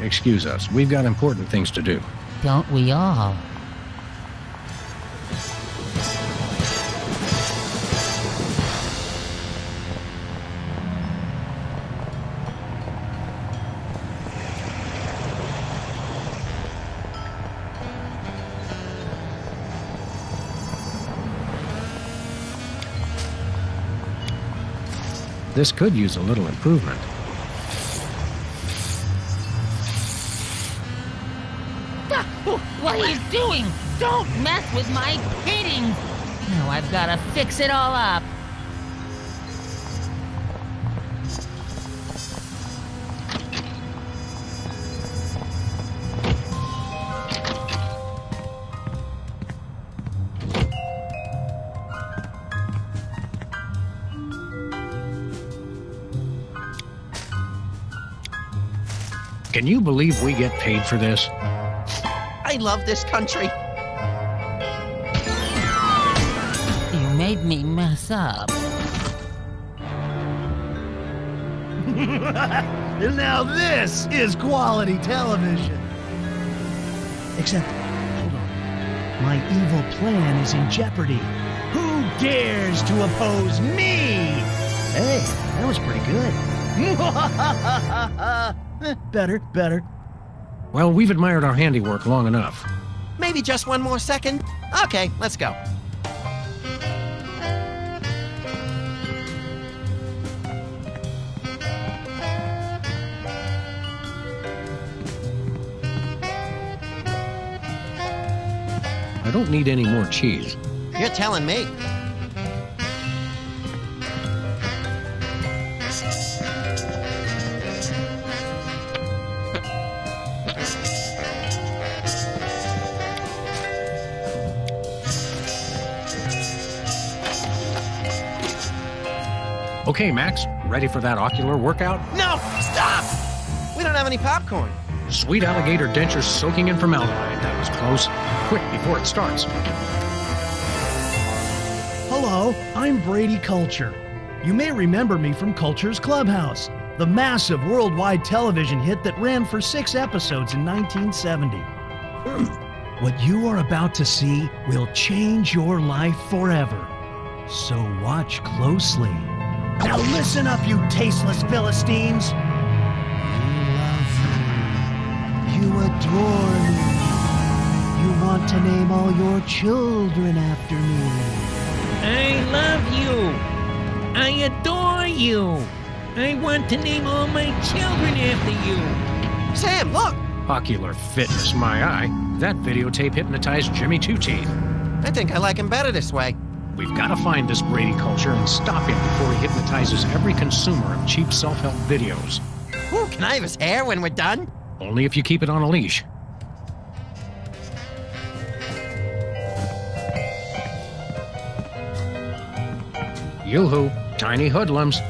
Excuse us, we've got important things to do. Don't we all? This could use a little improvement. What are you doing? Don't mess with my paintings. Now I've gotta fix it all up. Can you believe we get paid for this? I love this country. You made me mess up. Now this is quality television. Except, hold on. My evil plan is in jeopardy. Who dares to oppose me? Hey, that was pretty good. Better. Well, we've admired our handiwork long enough. Maybe just one more second? Okay, let's go. I don't need any more cheese. You're telling me. Okay, Max, ready for that ocular workout? No, stop! We don't have any popcorn. Sweet alligator dentures soaking in formaldehyde. That was close. Quick, before it starts. Hello, I'm Brady Culture. You may remember me from Culture's Clubhouse, the massive worldwide television hit that ran for 6 episodes in 1970. What you are about to see will change your life forever. So watch closely. Now listen up, you tasteless Philistines. You adore me. You want to name all your children after me. I love you. I adore you. I want to name all my children after you. Sam, look! Ocular fitness, my eye. That videotape hypnotized Jimmy Two Teeth. I think I like him better this way. We've got to find this Brady Culture and stop him before he hypnotizes every consumer of cheap self-help videos. Ooh, can I have his hair when we're done? Only if you keep it on a leash. Yoo-hoo, tiny hoodlums.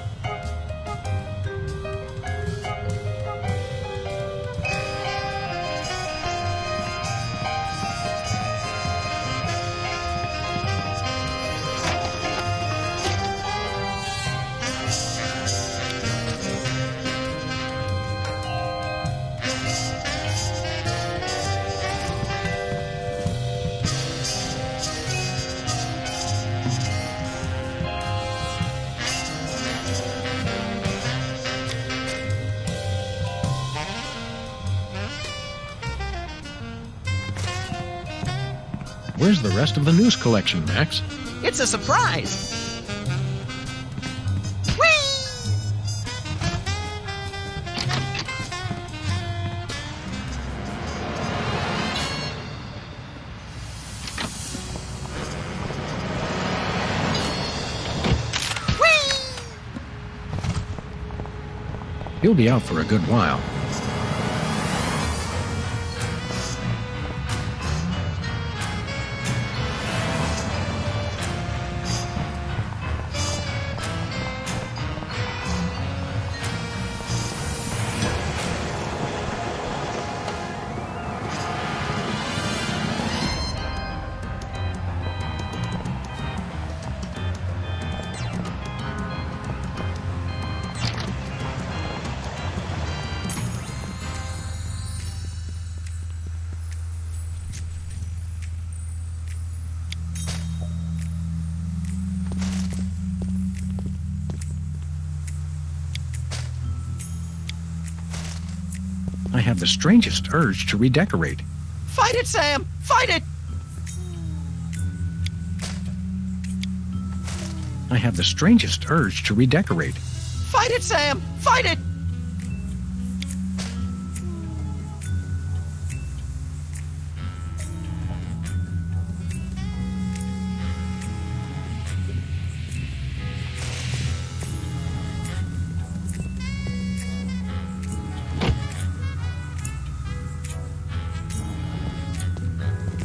Where's the rest of the news collection, Max? It's a surprise. He'll be out for a good while. I have the strangest urge to redecorate. Fight it, Sam! Fight it! I have the strangest urge to redecorate. Fight it, Sam! Fight it!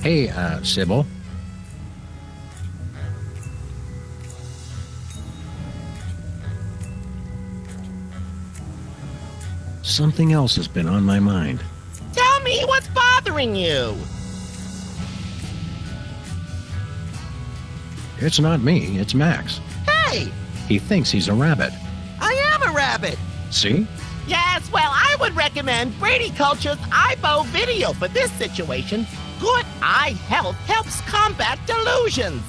Hey, Sybil. Something else has been on my mind. Tell me what's bothering you. It's not me, it's Max. Hey! He thinks he's a rabbit. I am a rabbit! See? Yes, well, I would recommend Brady Culture's EyeBow video for this situation. Good eye health helps combat delusions.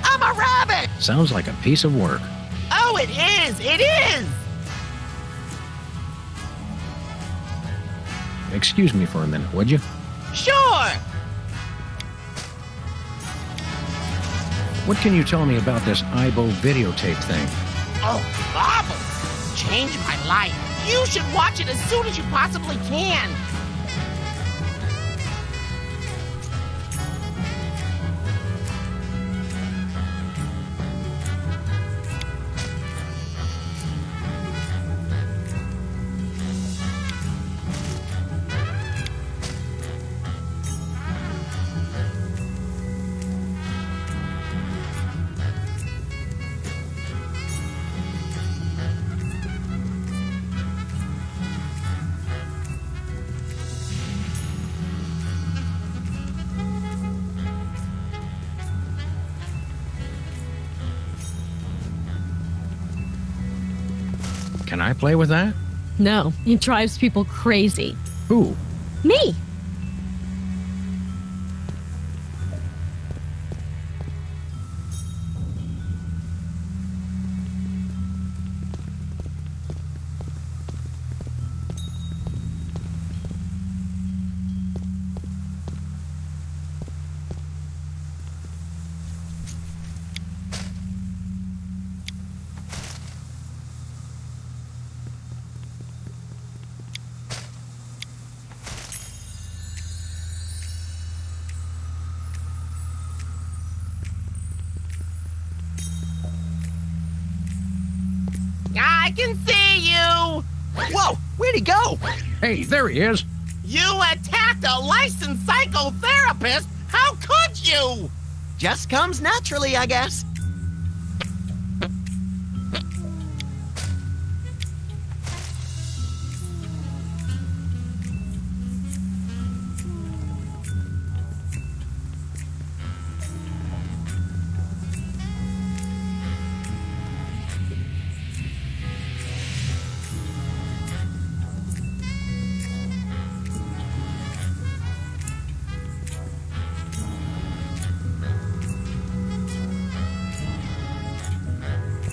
I'm a rabbit! Sounds like a piece of work. Oh, it is! It is! Excuse me for a minute, would you? Sure! What can you tell me about this EyeBow videotape thing? Oh, marvelous! Changed my life. You should watch it as soon as you possibly can. Can I play with that? No, it drives people crazy. Who? Me! I can see you! Whoa, where'd he go? Hey, there he is. You attacked a licensed psychotherapist? How could you? Just comes naturally, I guess.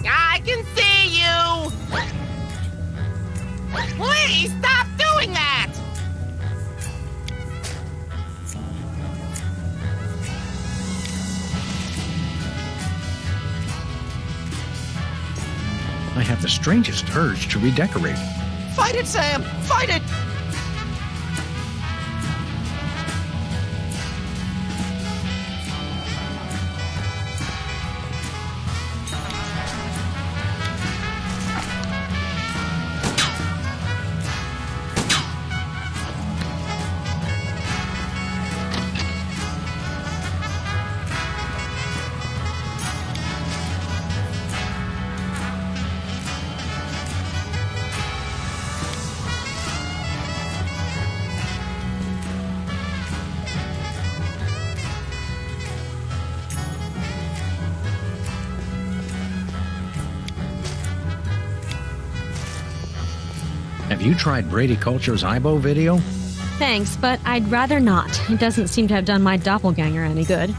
I can see you! Please stop doing that! I have the strangest urge to redecorate. Fight it, Sam! Fight it! Have you tried Brady Culture's Ibo video? Thanks, but I'd rather not. It doesn't seem to have done my doppelganger any good.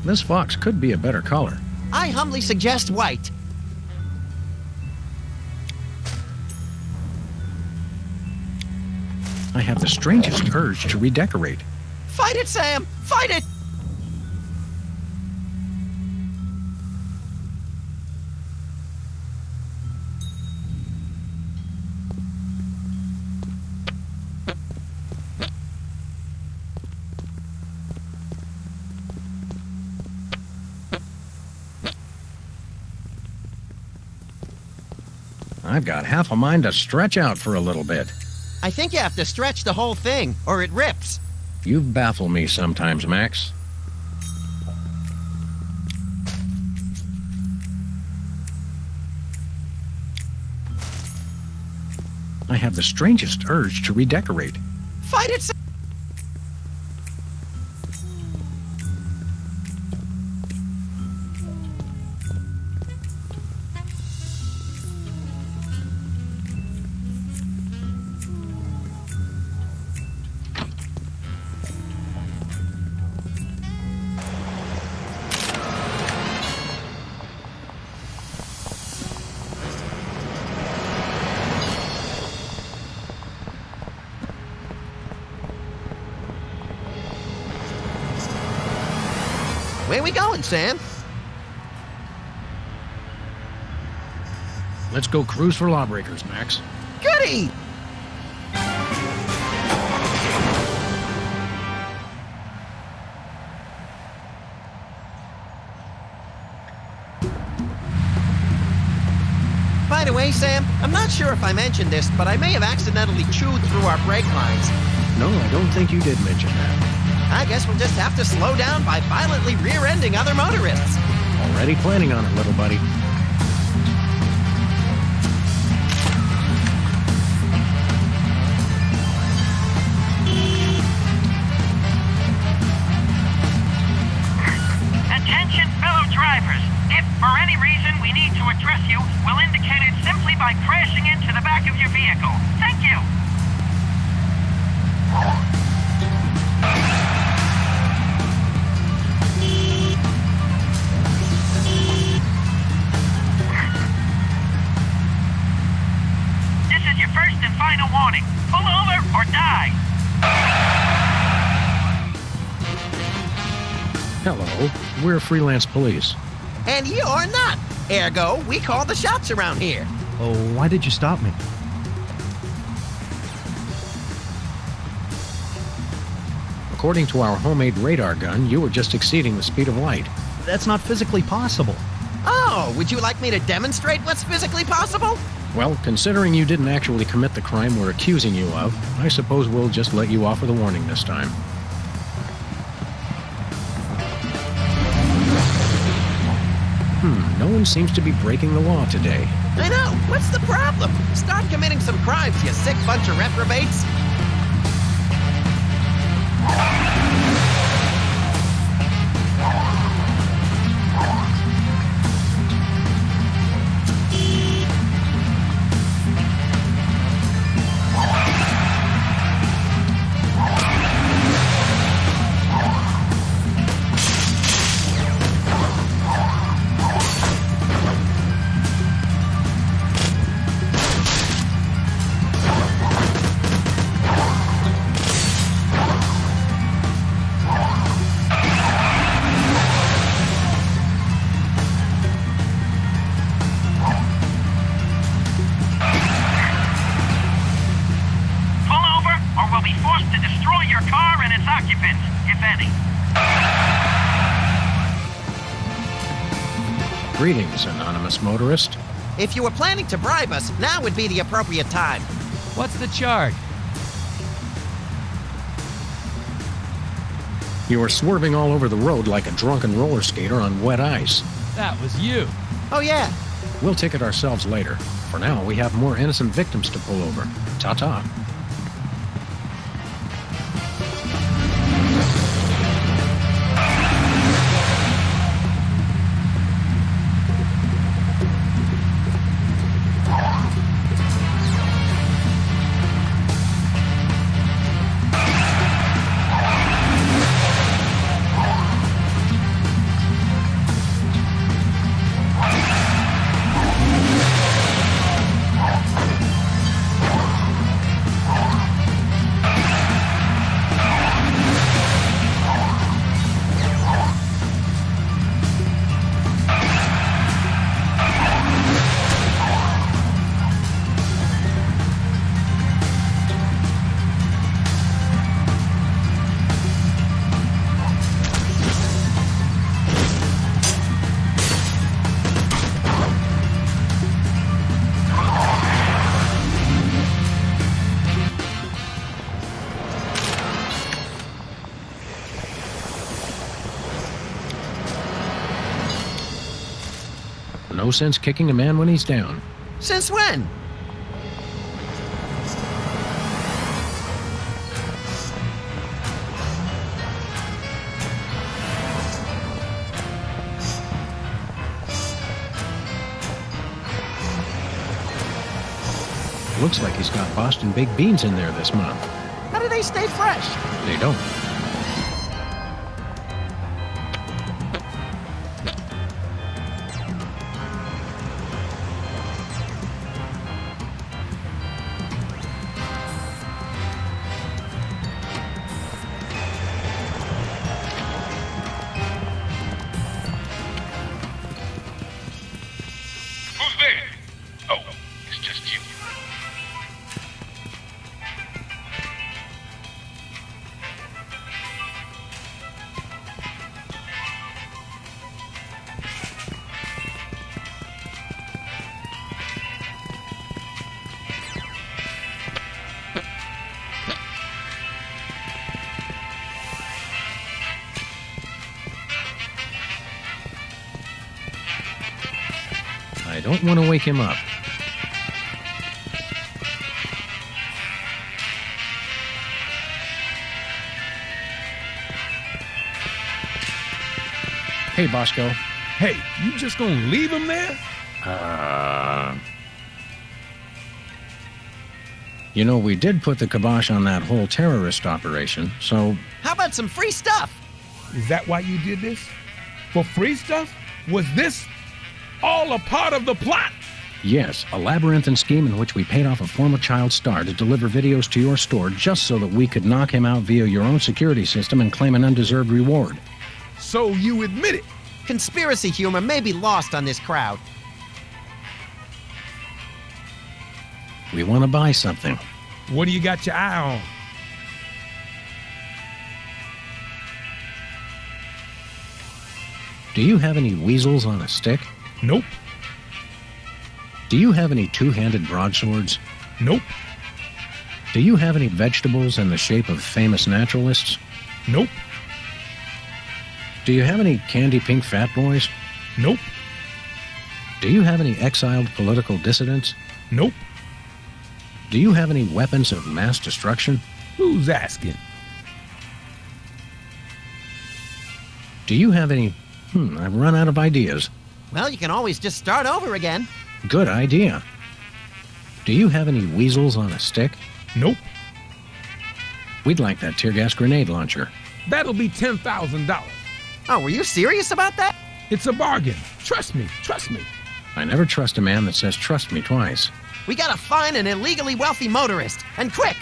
This fox could be a better color. I humbly suggest white. I have the strangest urge to redecorate. Fight it, Sam! Fight it! I've got half a mind to stretch out for a little bit. I think you have to stretch the whole thing, or it rips. You baffle me sometimes, Max. I have the strangest urge to redecorate. Fight it, Sam! Where we going, Sam? Let's go cruise for lawbreakers, Max. Goody! By the way, Sam, I'm not sure if I mentioned this, but I may have accidentally chewed through our brake lines. No, I don't think you did mention that. I guess we'll just have to slow down by violently rear-ending other motorists. Already planning on it, little buddy. Attention, fellow drivers. If for any reason we need to address you, we'll indicate it simply by crashing into the back of your vehicle. Thank you. This is your first and final warning. Pull over or die. Hello, we're freelance police. And you're not. Ergo, we call the shots around here. Oh, why did you stop me? According to our homemade radar gun, you were just exceeding the speed of light. That's not physically possible. Oh, would you like me to demonstrate what's physically possible? Well, considering you didn't actually commit the crime we're accusing you of, I suppose we'll just let you off with a warning this time. No one seems to be breaking the law today. I know. What's the problem? Start committing some crimes, you sick bunch of reprobates. Greetings, anonymous motorist. If you were planning to bribe us, now would be the appropriate time. What's the charge? You were swerving all over the road like a drunken roller skater on wet ice. That was you. Oh, yeah. We'll ticket ourselves later. For now, we have more innocent victims to pull over. Ta-ta. No sense kicking a man when he's down. Since when? Looks like he's got Boston baked beans in there this month. How do they stay fresh? They don't. I don't want to wake him up. Hey, Bosco. Hey, you just gonna leave him there? You know, we did put the kibosh on that whole terrorist operation, so... How about some free stuff? Is that why you did this? For free stuff? Was this all a part of the plot? Yes, a labyrinthine scheme in which we paid off a former child star to deliver videos to your store just so that we could knock him out via your own security system and claim an undeserved reward. So you admit it? Conspiracy humor may be lost on this crowd. We want to buy something. What do you got your eye on? Do you have any weasels on a stick? Nope. Do you have any two-handed broadswords? Nope. Do you have any vegetables in the shape of famous naturalists? Nope. Do you have any candy pink fat boys? Nope. Do you have any exiled political dissidents? Nope. Do you have any weapons of mass destruction? Who's asking? Do you have any... I've run out of ideas. Well, you can always just start over again. Good idea. Do you have any weasels on a stick? Nope. We'd like that tear gas grenade launcher. That'll be $10,000. Oh, were you serious about that? It's a bargain. Trust me. Trust me. I never trust a man that says trust me twice. We gotta find an illegally wealthy motorist, and quick!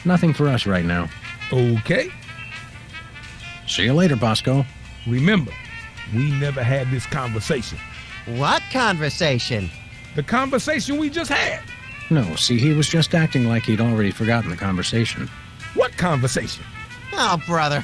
Nothing for us right now. Okay. See you later, Bosco. Remember, we never had this conversation. What conversation? The conversation we just had. No, see, he was just acting like he'd already forgotten the conversation. What conversation? Oh, brother.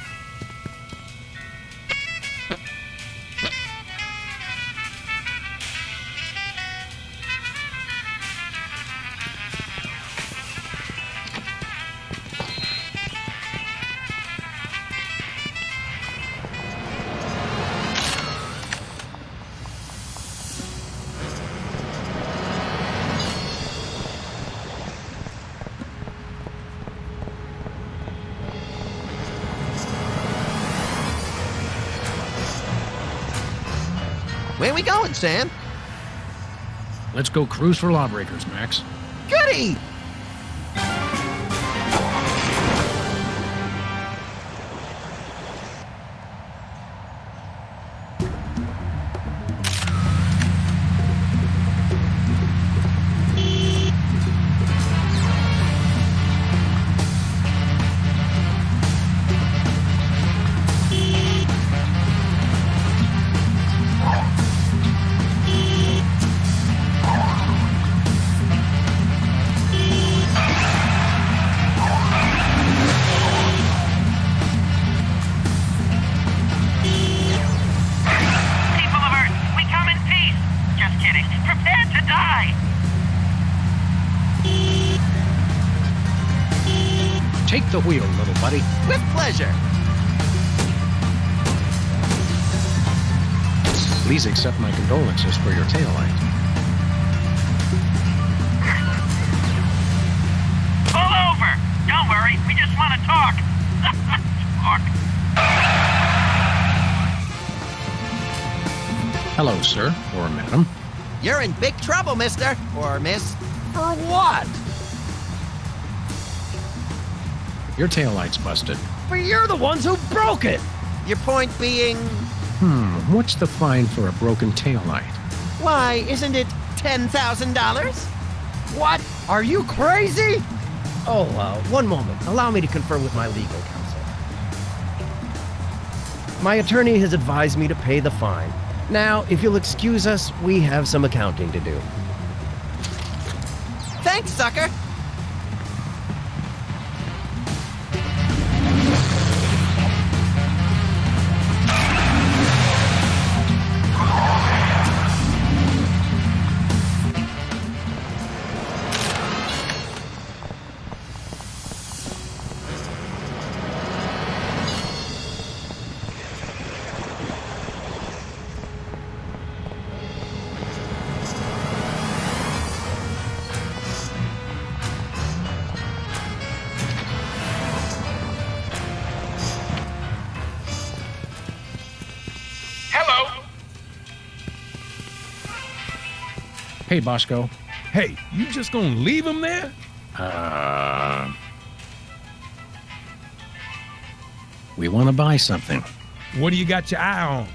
Where we going, Sam? Let's go cruise for lawbreakers, Max. Goody! Take the wheel, little buddy. With pleasure. Please accept my condolences for your taillight. Pull over! Don't worry, we just want to talk. Talk. Hello, sir, or madam. You're in big trouble, mister. Or miss. For what? Your taillight's busted. But you're the ones who broke it. Your point being... What's the fine for a broken taillight? Why, isn't it $10,000? What? Are you crazy? Oh, one moment. Allow me to confer with my legal counsel. My attorney has advised me to pay the fine. Now, if you'll excuse us, we have some accounting to do. Thanks, sucker. Hey, Bosco. Hey, you just gonna leave him there? We want to buy something. What do you got your eye on?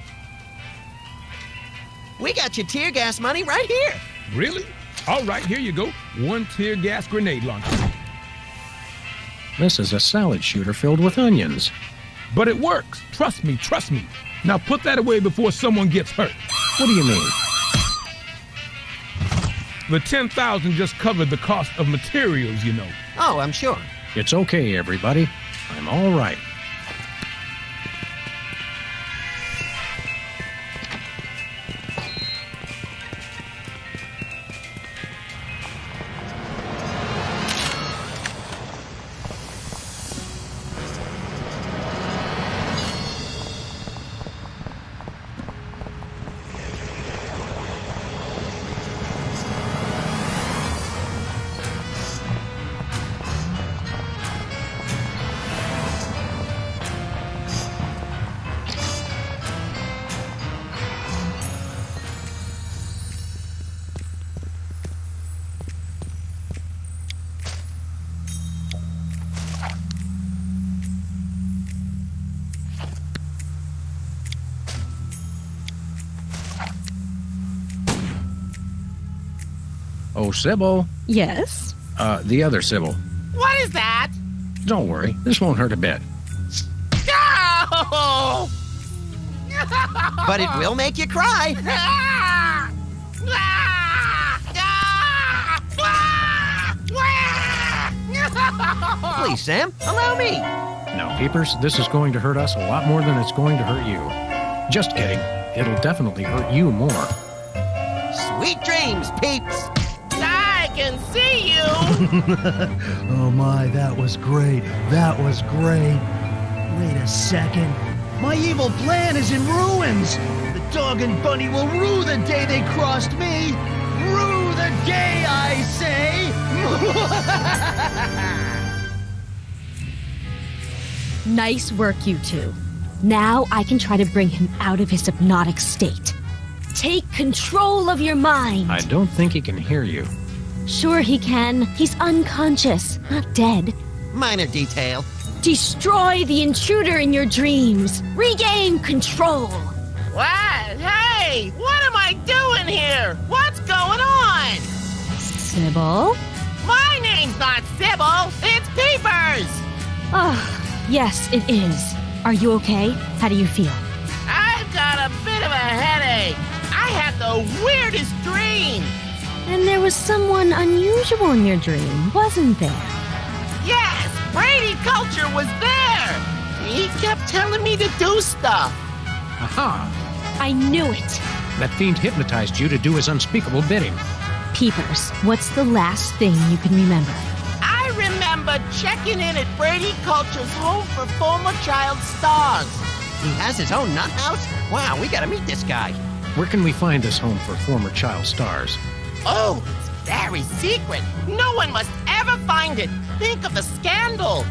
We got your tear gas money right here. Really? All right, here you go. 1 tear gas grenade launcher. This is a salad shooter filled with onions. But it works. Trust me, trust me. Now put that away before someone gets hurt. What do you mean? The $10,000 just covered the cost of materials, you know. Oh, I'm sure. It's okay, everybody. I'm all right. Oh, Sybil. Yes? The other Sybil. What is that? Don't worry, this won't hurt a bit. No! But it will make you cry. Please, Sam, allow me. Now, Peepers, this is going to hurt us a lot more than it's going to hurt you. Just kidding. It'll definitely hurt you more. Sweet dreams, peeps. I can see you. Oh my, that was great. That was great. Wait a second. My evil plan is in ruins. The dog and bunny will rue the day they crossed me. Rue the day, I say. Nice work, you two. Now I can try to bring him out of his hypnotic state. Take control of your mind. I don't think he can hear you. Sure he can. He's unconscious, not dead. Minor detail. Destroy the intruder in your dreams. Regain control. What? Hey, what am I doing here? What's going on? Sybil? My name's not Sybil. It's Peepers. Oh, yes, it is. Are you okay? How do you feel? I've got a bit of a headache. I had the weirdest dream. And there was someone unusual in your dream, wasn't there? Yes, Brady Culture was there. He kept telling me to do stuff. Aha! I knew it. That fiend hypnotized you to do his unspeakable bidding. Peepers, what's the last thing you can remember? I remember checking in at Brady Culture's home for former child stars. He has his own nut house? Wow, we gotta meet this guy. Where can we find this home for former child stars? Oh, it's very secret. No one must ever find it. Think of the scandal.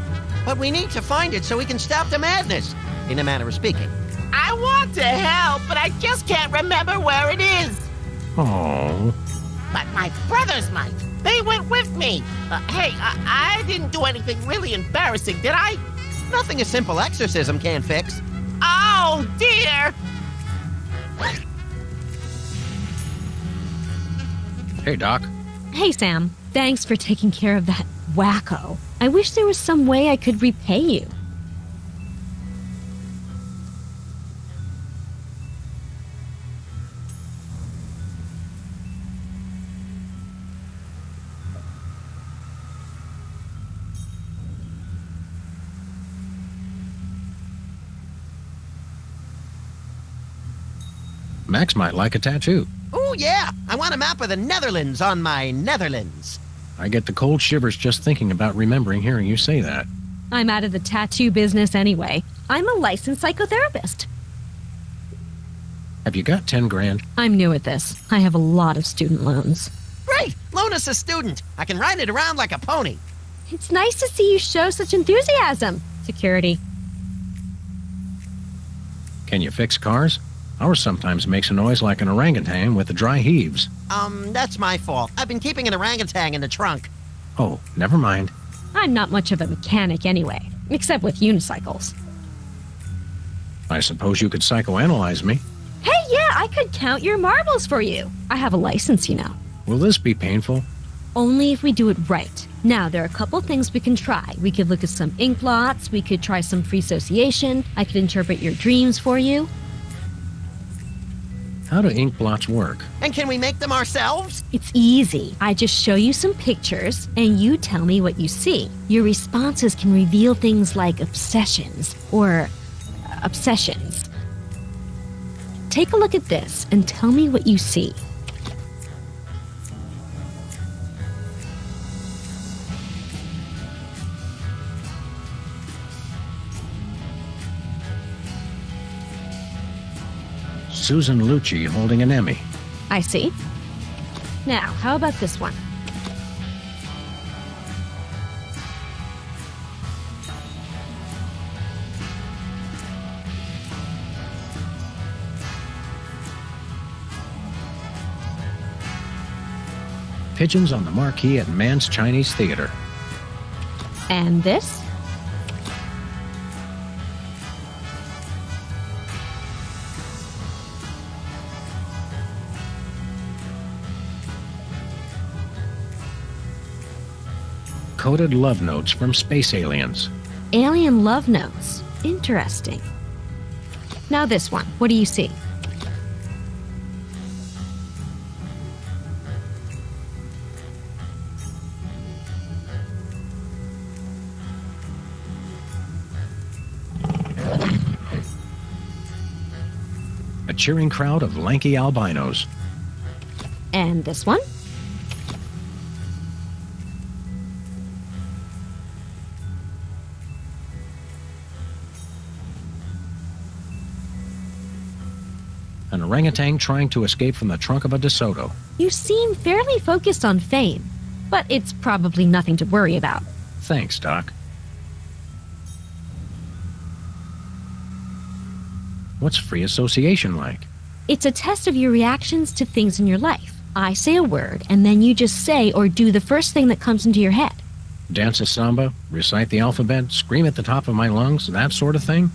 But we need to find it so we can stop the madness, in a manner of speaking. I want to help, but I just can't remember where it is. Oh. But my brothers might. They went with me. Hey, I didn't do anything really embarrassing, did I? Nothing a simple exorcism can't fix. Oh, dear. Hey, Doc. Hey, Sam. Thanks for taking care of that wacko. I wish there was some way I could repay you. Max might like a tattoo. Oh, yeah. I want a map of the Netherlands on my Netherlands. I get the cold shivers just thinking about remembering hearing you say that. I'm out of the tattoo business anyway. I'm a licensed psychotherapist. Have you got 10 grand? I'm new at this. I have a lot of student loans. Great. Loan us a student. I can ride it around like a pony. It's nice to see you show such enthusiasm. Security. Can you fix cars? Ours sometimes makes a noise like an orangutan with the dry heaves. That's my fault. I've been keeping an orangutan in the trunk. Oh, never mind. I'm not much of a mechanic anyway, except with unicycles. I suppose you could psychoanalyze me. Hey, yeah, I could count your marbles for you. I have a license, you know. Will this be painful? Only if we do it right. Now, there are a couple things we can try. We could look at some ink blots, we could try some free association, I could interpret your dreams for you. How do ink blots work? And can we make them ourselves? It's easy. I just show you some pictures, and you tell me what you see. Your responses can reveal things like obsessions, or obsessions. Take a look at this, and tell me what you see. Susan Lucci holding an Emmy. I see. Now, how about this one? Pigeons on the marquee at Mann's Chinese Theater. And this? Coded love notes from space aliens. Alien love notes. Interesting. Now this one. What do you see? A cheering crowd of lanky albinos. And this one? An orangutan trying to escape from the trunk of a DeSoto. You seem fairly focused on fame, but it's probably nothing to worry about. Thanks, Doc. What's free association like? It's a test of your reactions to things in your life. I say a word, and then you just say or do the first thing that comes into your head. Dance a samba, recite the alphabet, scream at the top of my lungs, that sort of thing?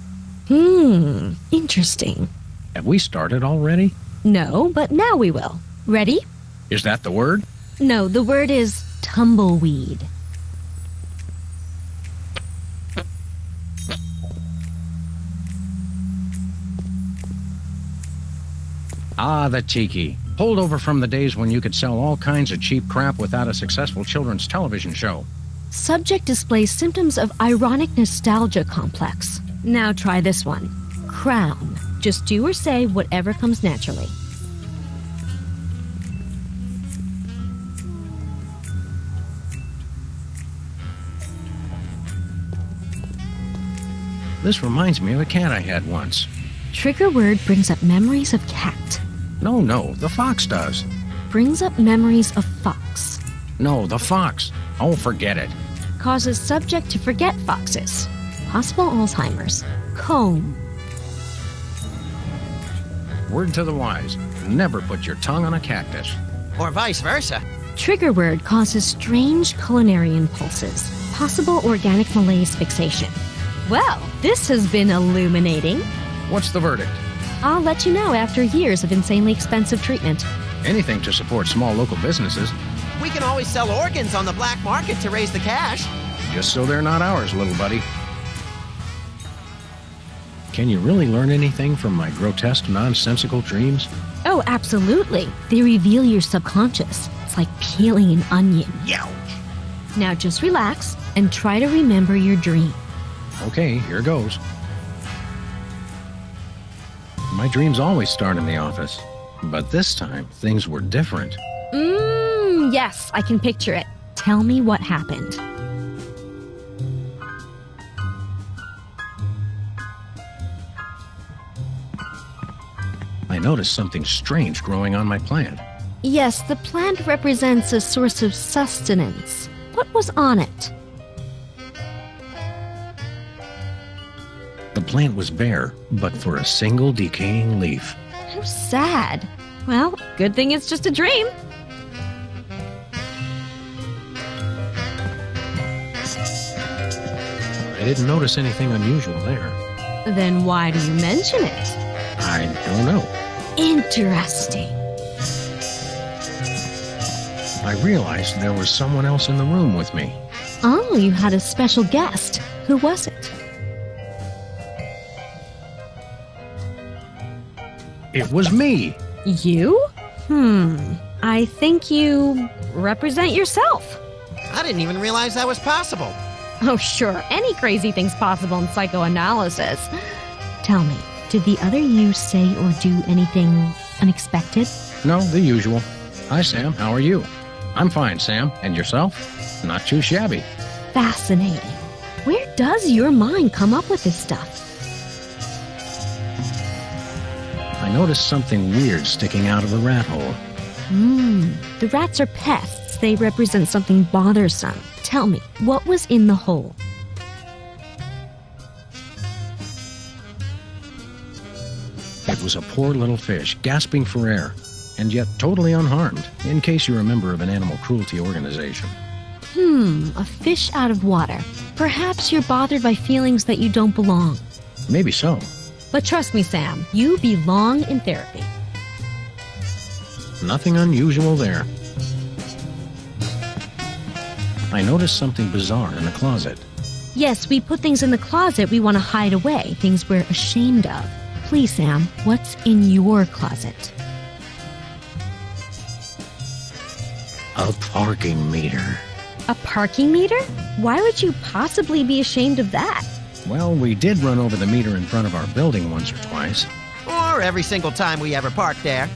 Interesting. Have we started already? No, but now we will. Ready? Is that the word? No, the word is tumbleweed. Ah, the cheeky. Holdover from the days when you could sell all kinds of cheap crap without a successful children's television show. Subject displays symptoms of ironic nostalgia complex. Now try this one. Crown. Just do or say whatever comes naturally. This reminds me of a cat I had once. Trigger word brings up memories of cat. No, the fox does. Brings up memories of fox. No, the fox. Oh, forget it. Causes subject to forget foxes. Possible Alzheimer's. Comb. Word to the wise. Never put your tongue on a cactus. Or vice versa. Trigger word causes strange culinary impulses. Possible organic malaise fixation. Well, this has been illuminating. What's the verdict? I'll let you know after years of insanely expensive treatment. Anything to support small local businesses. We can always sell organs on the black market to raise the cash. Just so they're not ours, little buddy. Can you really learn anything from my grotesque, nonsensical dreams? Oh, absolutely. They reveal your subconscious. It's like peeling an onion. Ouch. Now just relax and try to remember your dream. Okay, here goes. My dreams always start in the office, but this time things were different. Yes, I can picture it. Tell me what happened. I noticed something strange growing on my plant. Yes, the plant represents a source of sustenance. What was on it? The plant was bare, but for a single decaying leaf. How sad. Well, good thing it's just a dream. I didn't notice anything unusual there. Then why do you mention it? I don't know. Interesting. I realized there was someone else in the room with me. Oh, you had a special guest. Who was it? It was me. You? I think you represent yourself. I didn't even realize that was possible. Oh, sure. Any crazy thing's possible in psychoanalysis. Tell me, did the other you say or do anything unexpected? No, the usual. Hi, Sam. How are you? I'm fine, Sam. And yourself? Not too shabby. Fascinating. Where does your mind come up with this stuff? I noticed something weird sticking out of the rat hole. The rats are pests. They represent something bothersome. Tell me, what was in the hole? It was a poor little fish, gasping for air, and yet totally unharmed, in case you're a member of an animal cruelty organization. A fish out of water. Perhaps you're bothered by feelings that you don't belong. Maybe so. But trust me, Sam, you belong in therapy. Nothing unusual there. I noticed something bizarre in the closet. Yes, we put things in the closet we want to hide away, things we're ashamed of. Please, Sam, what's in your closet? A parking meter. A parking meter? Why would you possibly be ashamed of that? Well, we did run over the meter in front of our building once or twice. Or every single time we ever parked there.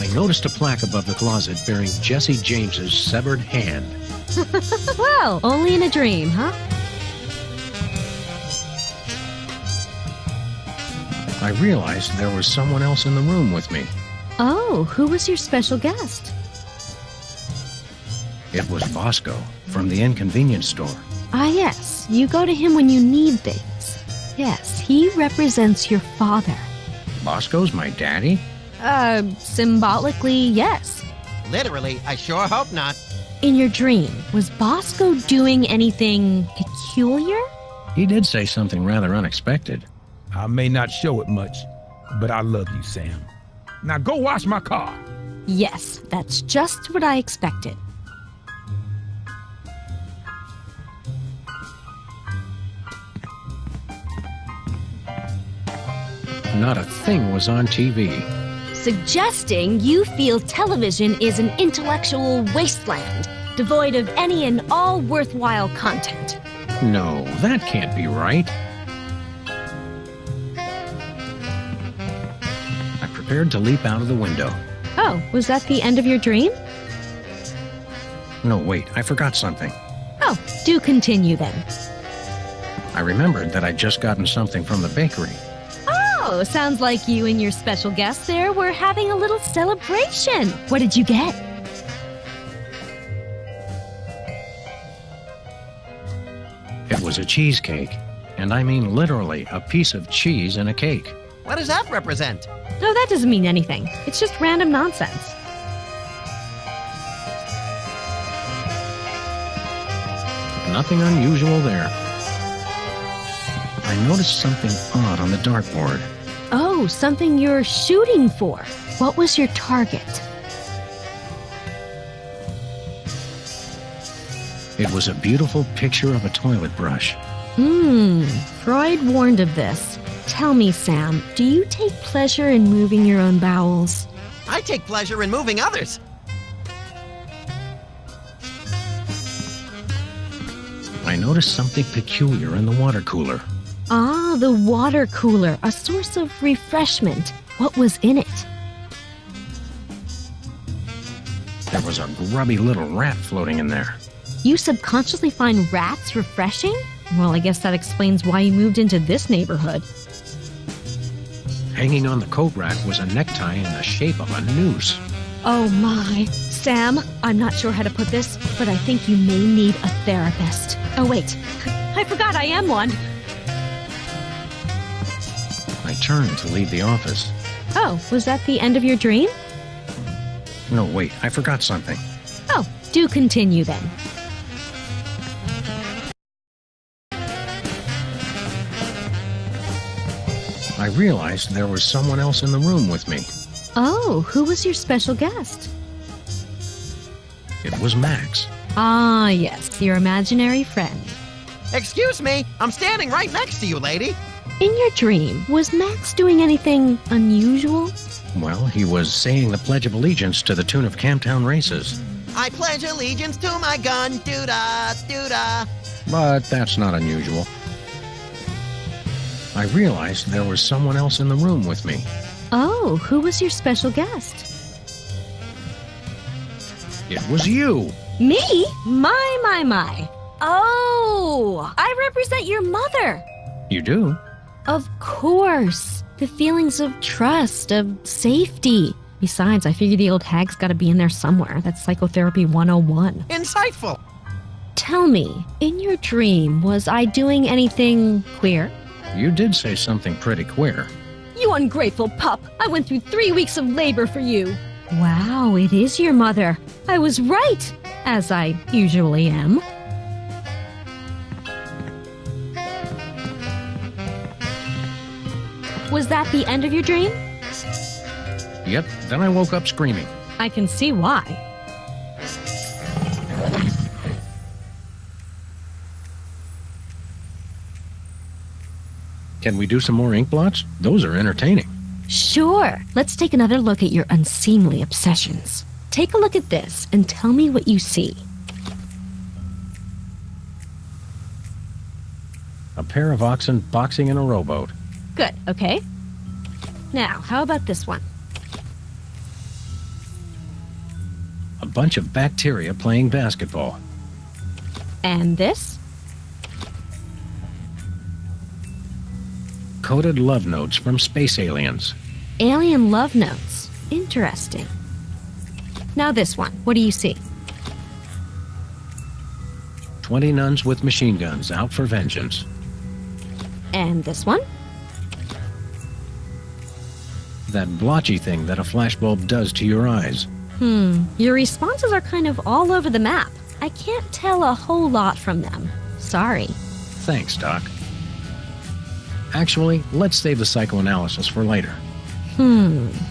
I noticed a plaque above the closet bearing Jesse James's severed hand. Well, only in a dream, huh? I realized there was someone else in the room with me. Oh, who was your special guest? It was Bosco from the inconvenience store. Ah, yes. You go to him when you need things. Yes, he represents your father. Bosco's my daddy? Symbolically, yes. Literally, I sure hope not. In your dream, was Bosco doing anything peculiar? He did say something rather unexpected. I may not show it much, but I love you, Sam. Now go wash my car. Yes, that's just what I expected. Not a thing was on TV. Suggesting you feel television is an intellectual wasteland, devoid of any and all worthwhile content. No, that can't be right. I prepared to leap out of the window. Oh, was that the end of your dream? No, wait, I forgot something. Oh, do continue then. I remembered that I'd just gotten something from the bakery. Oh, sounds like you and your special guest there were having a little celebration. What did you get? It was a cheesecake, and I mean literally a piece of cheese in a cake. What does that represent? No, that doesn't mean anything. It's just random nonsense. Nothing unusual there. I noticed something odd on the dartboard. Oh, something you're shooting for. What was your target? It was a beautiful picture of a toilet brush. Freud warned of this. Tell me, Sam, do you take pleasure in moving your own bowels? I take pleasure in moving others. I noticed something peculiar in the water cooler. Ah, the water cooler, a source of refreshment. What was in it? There was a grubby little rat floating in there. You subconsciously find rats refreshing? Well, I guess that explains why you moved into this neighborhood. Hanging on the coat rack was a necktie in the shape of a noose. Oh my. Sam, I'm not sure how to put this, but I think you may need a therapist. Oh wait, I forgot I am one. turned to leave the office. Oh, was that the end of your dream? No, wait, I forgot something. Oh, do continue then. I realized there was someone else in the room with me. Oh, who was your special guest? It was Max. Ah, yes, your imaginary friend. Excuse me, I'm standing right next to you, lady. In your dream, was Max doing anything unusual? Well, he was saying the Pledge of Allegiance to the tune of Camptown Races. I pledge allegiance to my gun, doo-da, doo-da. But that's not unusual. I realized there was someone else in the room with me. Oh, who was your special guest? It was you! Me? My. Oh, I represent your mother. You do? Of course. The feelings of trust, of safety. Besides, I figure the old hag's gotta be in there somewhere. That's psychotherapy 101. Insightful. Tell me, in your dream, was I doing anything queer? You did say something pretty queer. You ungrateful pup! I went through 3 weeks of labor for you. Wow, it is your mother. I was right, as I usually am. Was that the end of your dream? Yep, then I woke up screaming. I can see why. Can we do some more ink blots? Those are entertaining. Sure. Let's take another look at your unseemly obsessions. Take a look at this and tell me what you see. A pair of oxen boxing in a rowboat. Good, okay. Now, how about this one? A bunch of bacteria playing basketball. And this? Coded love notes from space aliens. Alien love notes. Interesting. Now this one. What do you see? 20 nuns with machine guns out for vengeance. And this one? That blotchy thing that a flashbulb does to your eyes. Your responses are kind of all over the map. I can't tell a whole lot from them. Sorry. Thanks, Doc. Actually, let's save the psychoanalysis for later.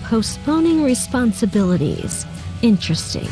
Postponing responsibilities. Interesting.